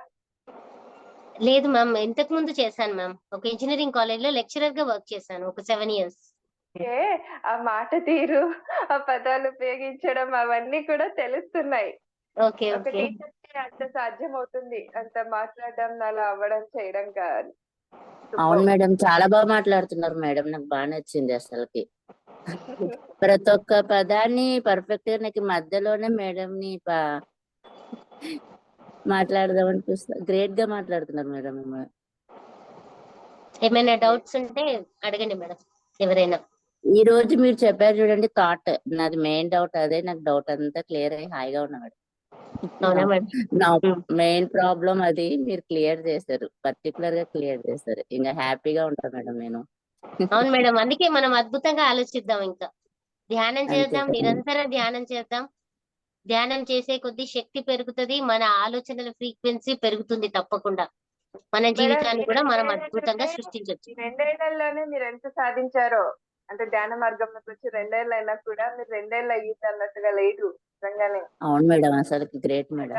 లేదు మ్యామ్, ఇంతకు ముందు చేశాను మ్యామ్. ఒక ఇంజనీరింగ్ కాలేజ్ లో లెక్చరర్ గా వర్క్ చేశాను ఒక 7 years. ఏ ఆ మాట తీరు, ఆ పదాలు ఉపయోగించడం అవన్నీ కూడా తెలుస్తున్నాయి. ఓకే ఒక ఓకే. టీచర్ కి అంత సాధ్యం అవుతుంది, అంత మాట్లాడడం, అలా అవ్వడం, చేయడం కాదు. అవును మేడం, చాలా బాగా మాట్లాడుతున్నారు మేడం, నాకు బాగా నచ్చింది అసలుకి. ప్రతి ఒక్క పదాన్ని పర్ఫెక్ట్ గా నాకు మధ్యలోనే మేడం ని మాట్లాడదాం అనిపిస్తుంది. గ్రేట్ గా మాట్లాడుతున్నారు మేడం. ఏమైనా డౌట్స్ ఉంటే అడగండి మేడం, ఎవరైనా. ఈ రోజు మీరు చెప్పారు చూడండి థాట్, నాది మెయిన్ డౌట్ అదే. నాకు డౌట్ అంతా క్లియర్ అయ్యి హాయిగా ఉన్నా మేడం. అవునా మేడం? నా మెయిన్ ప్రాబ్లం అది మీరు క్లియర్ చేశారు, పర్టికులర్ గా క్లియర్ చేశారు. ఇంకా హ్యాపీగా ఉంటాను మేడం నేను. అవును మేడం, అందుకే మనం అద్భుతంగా ఆలోచిద్దాం. ఇంకా ధ్యానం అంతే చేద్దాం, కదా. నిరంతరం ధ్యానం చేద్దాం. ధ్యానం చేసే కొద్దీ శక్తి పెరుగుతుంది, మన ఆలోచనల ఫ్రీక్వెన్సీ పెరుగుతుంది. తప్పకుండా మన మేడం, జీవితాన్ని ఈ కూడా మనం అద్భుతంగా రెండేళ్లలోనే సృష్టించవచ్చు. ఈ రెండేళ్లలోనే మీరు ఎంత సాధించారో, అంటే ధ్యాన మార్గంలోకి వచ్చి 2 ఏళ్ళు అయినా కూడా మీరు 2 ఏళ్ళు అయ్యింది అన్నట్టుగా లేదు నిజంగానే. అవును మేడం, అసలు గ్రేట్ మేడం.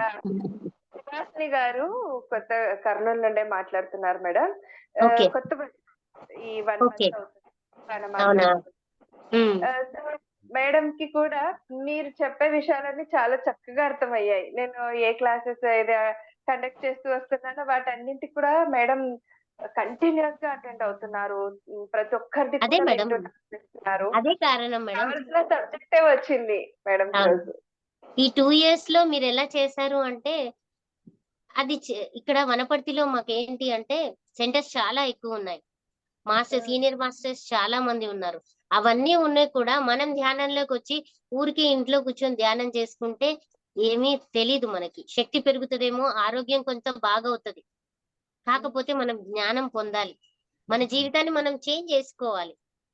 సుహాసిని గారు కొత్త కర్నూలు నుండే మాట్లాడుతున్నారు మేడం. ఓకే కొత్త ఈ 1 ఓకే. month అవుతుంది ధ్యాన అవునా? మార్గంలో. సో మేడం కి కూడా మీరు చెప్పే విషయాలన్నీ చాలా చక్కగా అర్థమయ్యాయి. నేను ఏ క్లాసెస్ కండక్ట్ చేస్తూ వస్తున్నానో వాటన్నింటికి కూడా మేడం కంటిన్యూస్ గా అటెండ్ అవుతున్నారు. ప్రతి ఒక్కరిది అదే కూడా మేడం, వింటున్నారు. అదే కారణం మేడం. కావాల్సిన సబ్జెక్టే వచ్చింది మేడం ఈరోజు. ఈ 2 years లో మీరు ఎలా చేశారు అంటే, అది ఇక్కడ వనపర్తిలో మాకేంటి అంటే సెంటర్స్ చాలా ఎక్కువ ఉన్నాయి. మాస్టర్స్, సీనియర్ మాస్టర్స్ చాలా మంది ఉన్నారు. అవన్నీ ఉన్నాయి కూడా మనం ధ్యానంలోకి వచ్చి ఊరికే ఇంట్లో కూర్చొని ధ్యానం చేసుకుంటే ఏమీ తెలీదు. మనకి శక్తి పెరుగుతుందేమో, ఆరోగ్యం కొంచెం బాగవుతుంది. కాకపోతే మనం జ్ఞానం పొందాలి, మన జీవితాన్ని మనం చేంజ్ చేసుకోవాలి.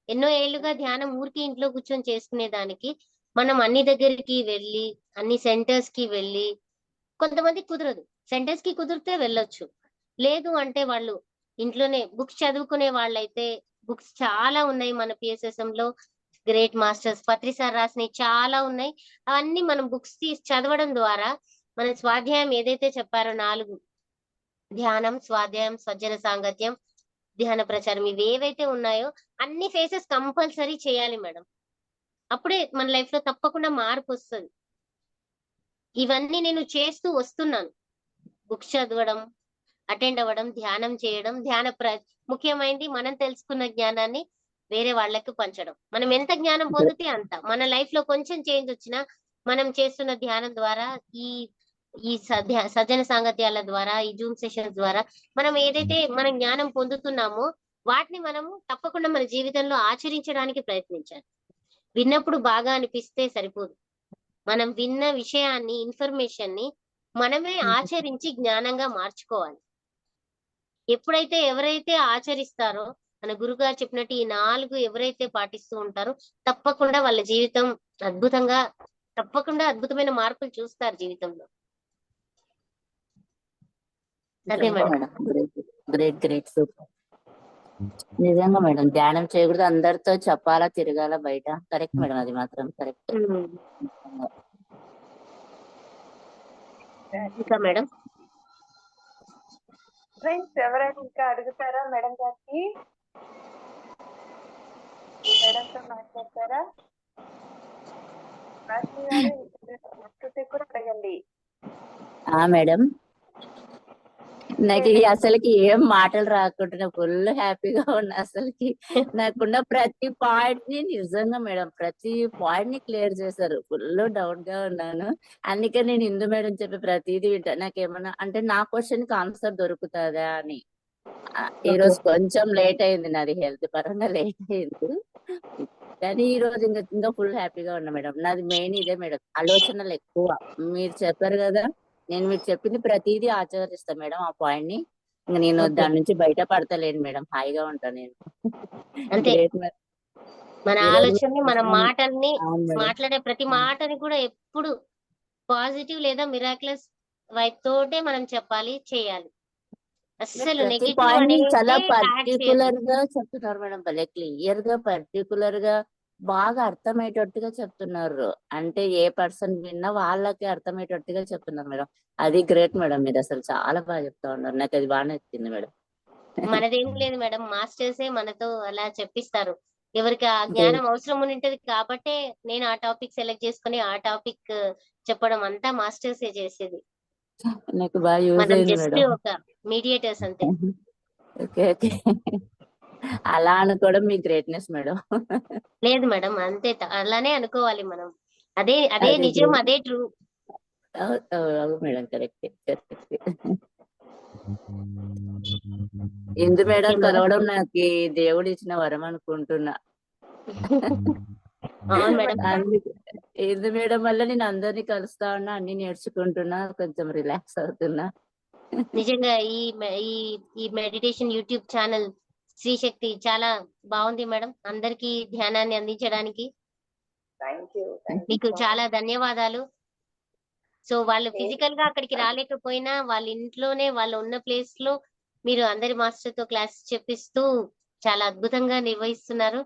ఎన్నో ఏళ్లుగా ధ్యానం ఊరికి ఇంట్లో కూర్చొని చేసుకునే దానికి మనం అన్ని దగ్గరికి వెళ్ళి, అన్ని సెంటర్స్ కి వెళ్ళి, కొంతమంది కుదరదు, సెంటర్స్ కి కుదిరితే వెళ్ళొచ్చు. లేదు అంటే వాళ్ళు ఇంట్లోనే బుక్స్ చదువుకునే వాళ్ళైతే బుక్స్ చాలా ఉన్నాయి మన పిఎస్ఎస్ఎం లో. గ్రేట్ మాస్టర్స్ పత్రి సార్ రాసినవి చాలా ఉన్నాయి. అవన్నీ మనం బుక్స్ తీసి చదవడం ద్వారా మన స్వాధ్యాయం ఏదైతే చెప్పారో 4, ధ్యానం, స్వాధ్యాయం, సజ్జన సాంగత్యం, ధ్యాన ప్రచారం, ఇవి ఏవైతే ఉన్నాయో అన్ని ఫేసెస్ కంపల్సరీ చేయాలి మేడం. అప్పుడే మన లైఫ్ లో తప్పకుండా మార్పు వస్తుంది. ఇవన్నీ నేను చేస్తూ వస్తున్నాను. బుక్స్ చదవడం, అటెండ్ అవ్వడం, ధ్యానం చేయడం, ముఖ్యమైనది మనం తెలుసుకున్న జ్ఞానాన్ని వేరే వాళ్ళకి పంచడం. మనం ఎంత జ్ఞానం పొందితే అంత మన లైఫ్ లో కొంచెం చేంజ్ వచ్చినా, మనం చేస్తున్న ధ్యానం ద్వారా, ఈ ఈ సజ్జన సాంగత్యాల ద్వారా, ఈ జూమ్ సెషన్స్ ద్వారా మనం ఏదైతే మన జ్ఞానం పొందుతున్నామో వాటిని మనము తప్పకుండా మన జీవితంలో ఆచరించడానికి ప్రయత్నించాలి. విన్నప్పుడు బాగా అనిపిస్తే సరిపోదు, మనం విన్న విషయాన్ని, ఇన్ఫర్మేషన్ ని మనమే ఆచరించి జ్ఞానంగా మార్చుకోవాలి. ఎప్పుడైతే ఎవరైతే ఆచరిస్తారో, మన గురుగారు చెప్పినట్టు ఈ 4 ఎవరైతే పాటిస్తూ ఉంటారో తప్పకుండా వాళ్ళ జీవితం అద్భుతంగా, తప్పకుండా అద్భుతమైన మార్పులు చూస్తారు జీవితంలో. అదే మేడం. Great great super. నిజంగా మేడం, ధ్యానం చేయకూడదు, అందరితో చెప్పాలా, తిరగాల బయట. కరెక్ట్ మేడం, అది మాత్రం కరెక్ట్. ఇంకా మేడం ఫ్రెండ్స్ ఎవరైనా ఇంకా అడుగుతారా మేడం గారికి? మేడంతో మాట్లాడతారా? రాష్ట్రీ గారు కూడా అడగండి. మేడం నాకు అసలుకి ఏం మాటలు రాకుండా ఫుల్ హ్యాపీగా ఉన్నా అసలుకి. నాకున్న ప్రతి పాయింట్ ని నిజంగా మేడం ప్రతి పాయింట్ ని క్లియర్ చేశారు. ఫుల్ డౌట్ గా ఉన్నాను. అందుకే నేను ఇందు మేడం చెప్పే ప్రతిదీ వింటా. నాకేమన్నా అంటే నా క్వశ్చన్ కి ఆన్సర్ దొరుకుతుందా అని. ఈ రోజు కొంచెం లేట్ అయింది, నాది హెల్త్ పరంగా లేట్ అయింది. కానీ ఈ రోజు ఇంకా ఫుల్ హ్యాపీగా ఉన్నా మేడం. నాది మెయిన్ ఇదే మేడం, ఆలోచనలు ఎక్కువ. మీరు చెప్పారు కదా, నేను మీరు చెప్పింది ప్రతిదీ ఆచరిస్తా మేడం. ఆ పాయింట్ ని ఇంకా నేను దాని నుంచి బయట పడతలేను మేడం, హాయిగా ఉంటాను నేను. అంతే, గ్రేట్ మేడం. మన ఈ రోజు ఆలోచనని మన మాటల్ని అవును మేడం. మాట్లాడే ప్రతి మాటని కూడా ఎప్పుడు పాజిటివ్ లేదా మిరాక్లస్ వైపు తోటే మనం చెప్పాలి, చేయాలి. అస్సలు ప్రతి నెగిటివ్ పాయింట్ ని చాలా అనేది యాడ్ చేయొద్దు. పర్టికులర్ గా చెప్తున్నారు మేడం, భలే క్లియర్ గా పర్టికులర్ గా బాగా అర్థమయ్యేటట్టుగా చెప్తున్నారు. అంటే ఏ పర్సన్ విన్నా వాళ్ళకి అర్థమయ్యేటట్టుగా చెప్తున్నారు మేడం. అది గ్రేట్ మేడం, మీరు అసలు చాలా బాగా చెప్తా ఉన్నారు. నాకు అది బాగా నచ్చింది మేడం. మనదేం లేదు మేడం, మాస్టర్సే మనతో అలా చెప్పిస్తారు. ఎవరికి ఆ జ్ఞానం అవసరం ఉంటది కాబట్టే నేను ఆ టాపిక్ సెలెక్ట్ చేసుకుని ఆ టాపిక్ చెప్పడం అంతా మాస్టర్సే చేసేది. నాకు బాగా యూజ్ మనం అయింది జస్ట్ మేడం. ఒక మీడియేటర్స్ అంతే. ఓకే ఓకే, అలా అనుకోవడం మీ గ్రేట్నెస్ మేడం. లేదు మేడం, అంతే అలానే అనుకోవాలి మనం. అదే అదే అది నిజం, అదే ట్రూ. అవును మేడం, కరెక్ట్ కరెక్ట్. ఇందు మేడం ఓకే మేడం. కలవడం నాకు దేవుడు ఇచ్చిన వరం అనుకుంటున్నా. అవును మేడం. అందుకే ఇందు మేడం వల్ల నేను అందరినీ కలుస్తా ఉన్నా, అన్ని నేర్చుకుంటున్నా, కొంచెం రిలాక్స్ అవుతున్నా. నిజంగా ఈ ఈ మెడిటేషన్ యూట్యూబ్ ఛానల్ శ్రీశక్తి చాలా బాగుంది మేడం, అందరికీ ధ్యానాన్ని అందించడానికి. థ్యాంక్ యూ మీకు సో చాలా మచ్. ధన్యవాదాలు. సో వాళ్ళు ఫిజికల్ గా అక్కడికి రాలేకపోయినా వాళ్ళ ఇంట్లోనే వాళ్ళు ఉన్న ప్లేస్ లో మీరు అందరి మాస్టర్ తో క్లాస్ చెప్పిస్తూ చాలా అద్భుతంగా నిర్వహిస్తున్నారు.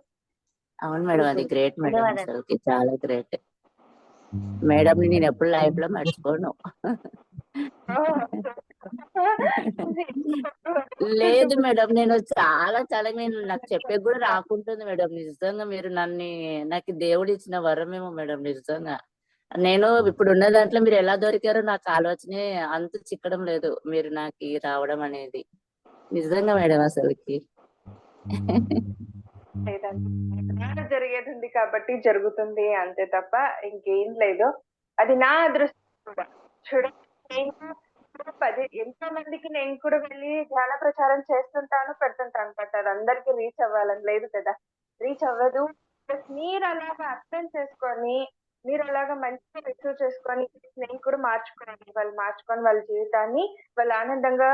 అవును మేడం, అది గ్రేట్ మేడం, ధన్యవాదాలు. అసలుకి చాలా గ్రేట్ మేడం. నేను ఎప్పుడు లైఫ్ లో మర్చిపోను. లేదు మేడం, నేను చాలా చాలా నేను నాకు చెప్పే కూడా రాకుంటుంది మేడం. నిజంగా మీరు నాకు దేవుడు ఇచ్చిన వరమేమో మేడం, నిజంగా. నేను ఇప్పుడు ఉన్న దాంట్లో మీరు ఎలా దొరికారో నాకు ఆలోచనే అంతు చిక్కడం లేదు, మీరు నాకు రావడం అనేది. నిజంగా మేడం అసలుకి. జరిగేది ఉంది కాబట్టి జరుగుతుంది అంతే తప్ప ఇంకేం లేదు. అది నా అదృష్టం కూడా. చూడండి, నేను ఎంతో మందికి నేను కూడా వెళ్ళి ధ్యాన ప్రచారం చేస్తుంటాను, పెడుతుంటాను. బట్ అది అందరికి రీచ్ అవ్వాలని లేదు కదా, రీచ్ అవ్వదు. ప్లస్ మీరు అలాగా అర్థం చేసుకొని, మీరు అలాగా మంచిగా రిసీవ్ చేసుకొని నేను కూడా మార్చుకోవాలి, వాళ్ళు మార్చుకొని వాళ్ళ జీవితాన్ని వాళ్ళు ఆనందంగా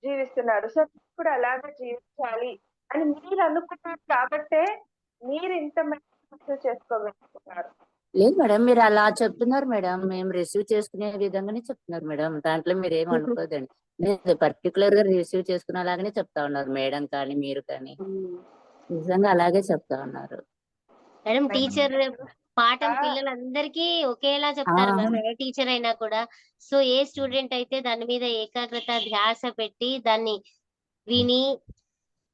జీవిస్తున్నారు. సో కూడా అలాగే జీవించాలి అని మీరు అనుకున్నారు కాబట్టే మీరు ఇంత మంచి రిసీవ్ చేసుకోగలుగుతున్నారు. లేదు మేడం, మీరు అలా చెప్తున్నారు మేడం, మేము రిసీవ్ చేసుకునే విధంగానే చెప్తున్నారు మేడం. దాంట్లో మీరు ఏం అనుకోదండి. లేదు, పర్టికులర్ గా రిసీవ్ చేసుకునేలాగానే చెప్తా ఉన్నారు మేడం కానీ మీరు కానీ. నిజంగా అలాగే చెప్తా ఉన్నారు మేడం టీచర్ పాఠం పిల్లలందరికీ ఒకేలా చెప్తారు మ్యామ్, ఏ టీచర్ అయినా కూడా. సో ఏ స్టూడెంట్ అయితే దాని మీద ఏకాగ్రత ధ్యాస పెట్టి దాన్ని విని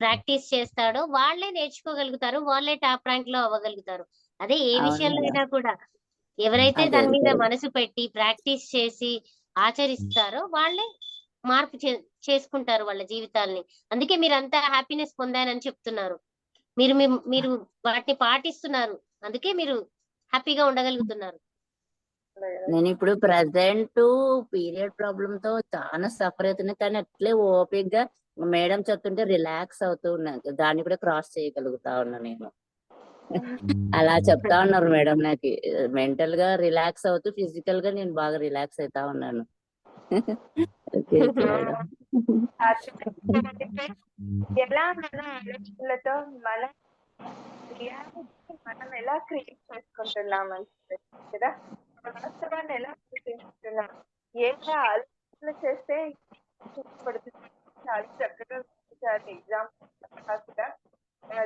ప్రాక్టీస్ చేస్తాడో వాళ్ళే నేర్చుకోగలుగుతారు, వాళ్ళే టాప్ ర్యాంక్ లో అవ్వగలుగుతారు. అదే ఏ అవును విషయంలో మేడం. అయినా కూడా ఎవరైతే అదే దాని అది మీద correct. మనసు పెట్టి ప్రాక్టీస్ చేసి ఆచరిస్తారో వాళ్ళే మార్పు చేసుకుంటారు వాళ్ళ జీవితాల్ని. అందుకే మీరు అంతా హ్యాపీనెస్ పొందానని చెప్తున్నారు. మీరు మీరు వాటిని పాటిస్తున్నారు, అందుకే మీరు హ్యాపీగా ఉండగలుగుతున్నారు. నేను ఇప్పుడు ప్రజెంట్ పీరియడ్ ప్రాబ్లమ్ తో చాలా సఫర్ అవుతున్నా, కానీ అట్లే ఓపిక్ గా మేడం చెప్తుంటే రిలాక్స్ అవుతూ ఉన్నాను, దాన్ని కూడా క్రాస్ చేయగలుగుతా ఉన్నా నేను. అలా చెప్తా ఉన్నారు మేడం, నాకు మెంటల్ గా రిలాక్స్ అవుతూ ఫిజికల్ గా నేను బాగా రిలాక్స్ అవుతా ఉన్నాను. Okay okay madam. ఎలా మన ఆలోచనలతో మన రియాలిటీ మనం ఎలా క్రియేట్ చేసుకుంటున్నాం అని కదా, వాస్తవాన్ని ఎలా గుర్తించుకుంటున్నాం, ఎలా ఆలోచనలు చేస్తే చూపబడుతుంది. చాలా చక్కగా ఎగ్జామ్ కూడా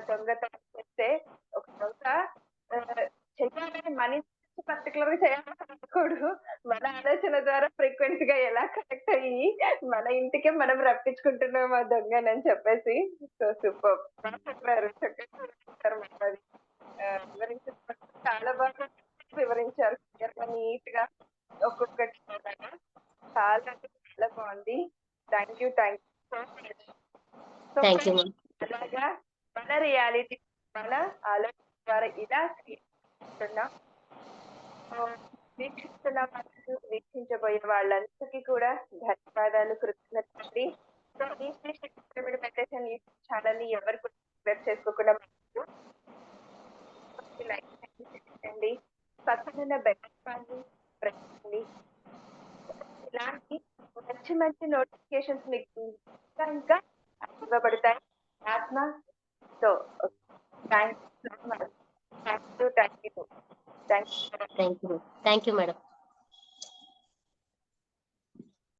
దొంగతనం చేస్తే ఒక దొంగ చెయ్యాలని మన పర్టికులర్ గా చేయాలనుకోడు, మన ఆలోచన ద్వారా ఫ్రీక్వెంట్ గా ఎలా కనెక్ట్ అయ్యి మన ఇంటికే మనం రప్పించుకుంటున్నాం ఆ దొంగని చెప్పేసి. సో సూపర్, చెప్పారు, చక్కగా వివరించారు మేడం. అది వివరించినప్పుడు చాలా బాగా వివరించారు, నీట్ గా ఒక్కొక్కటి చాలా చాలా బాగుంది. Thank you thank you ma'am. అలాగా మన రియాలిటీ మన ఆలోచన ద్వారా ఇలా చేస్తున్నాం. వీక్షిస్తున్న వాళ్ళు, వీక్షించబోయే వాళ్ళందరికీ కూడా ధన్యవాదాలు, కృతజ్ఞతలు. సో ఈ Shri Shakti pyramid meditation YouTube channel ని ఎవరు కూడా సబ్స్క్రైబ్ చేసుకోకుండా లైక్ చేయండి, పక్కనున్న బెల్ ఐకాన్ ని ప్రెస్ చేయండి. ఇలాంటి మంచి మంచి నోటిఫికేషన్స్ మీకు ఇంకా ఇవ్వబడతాయి. ఆత్మ so thank you thank you madam.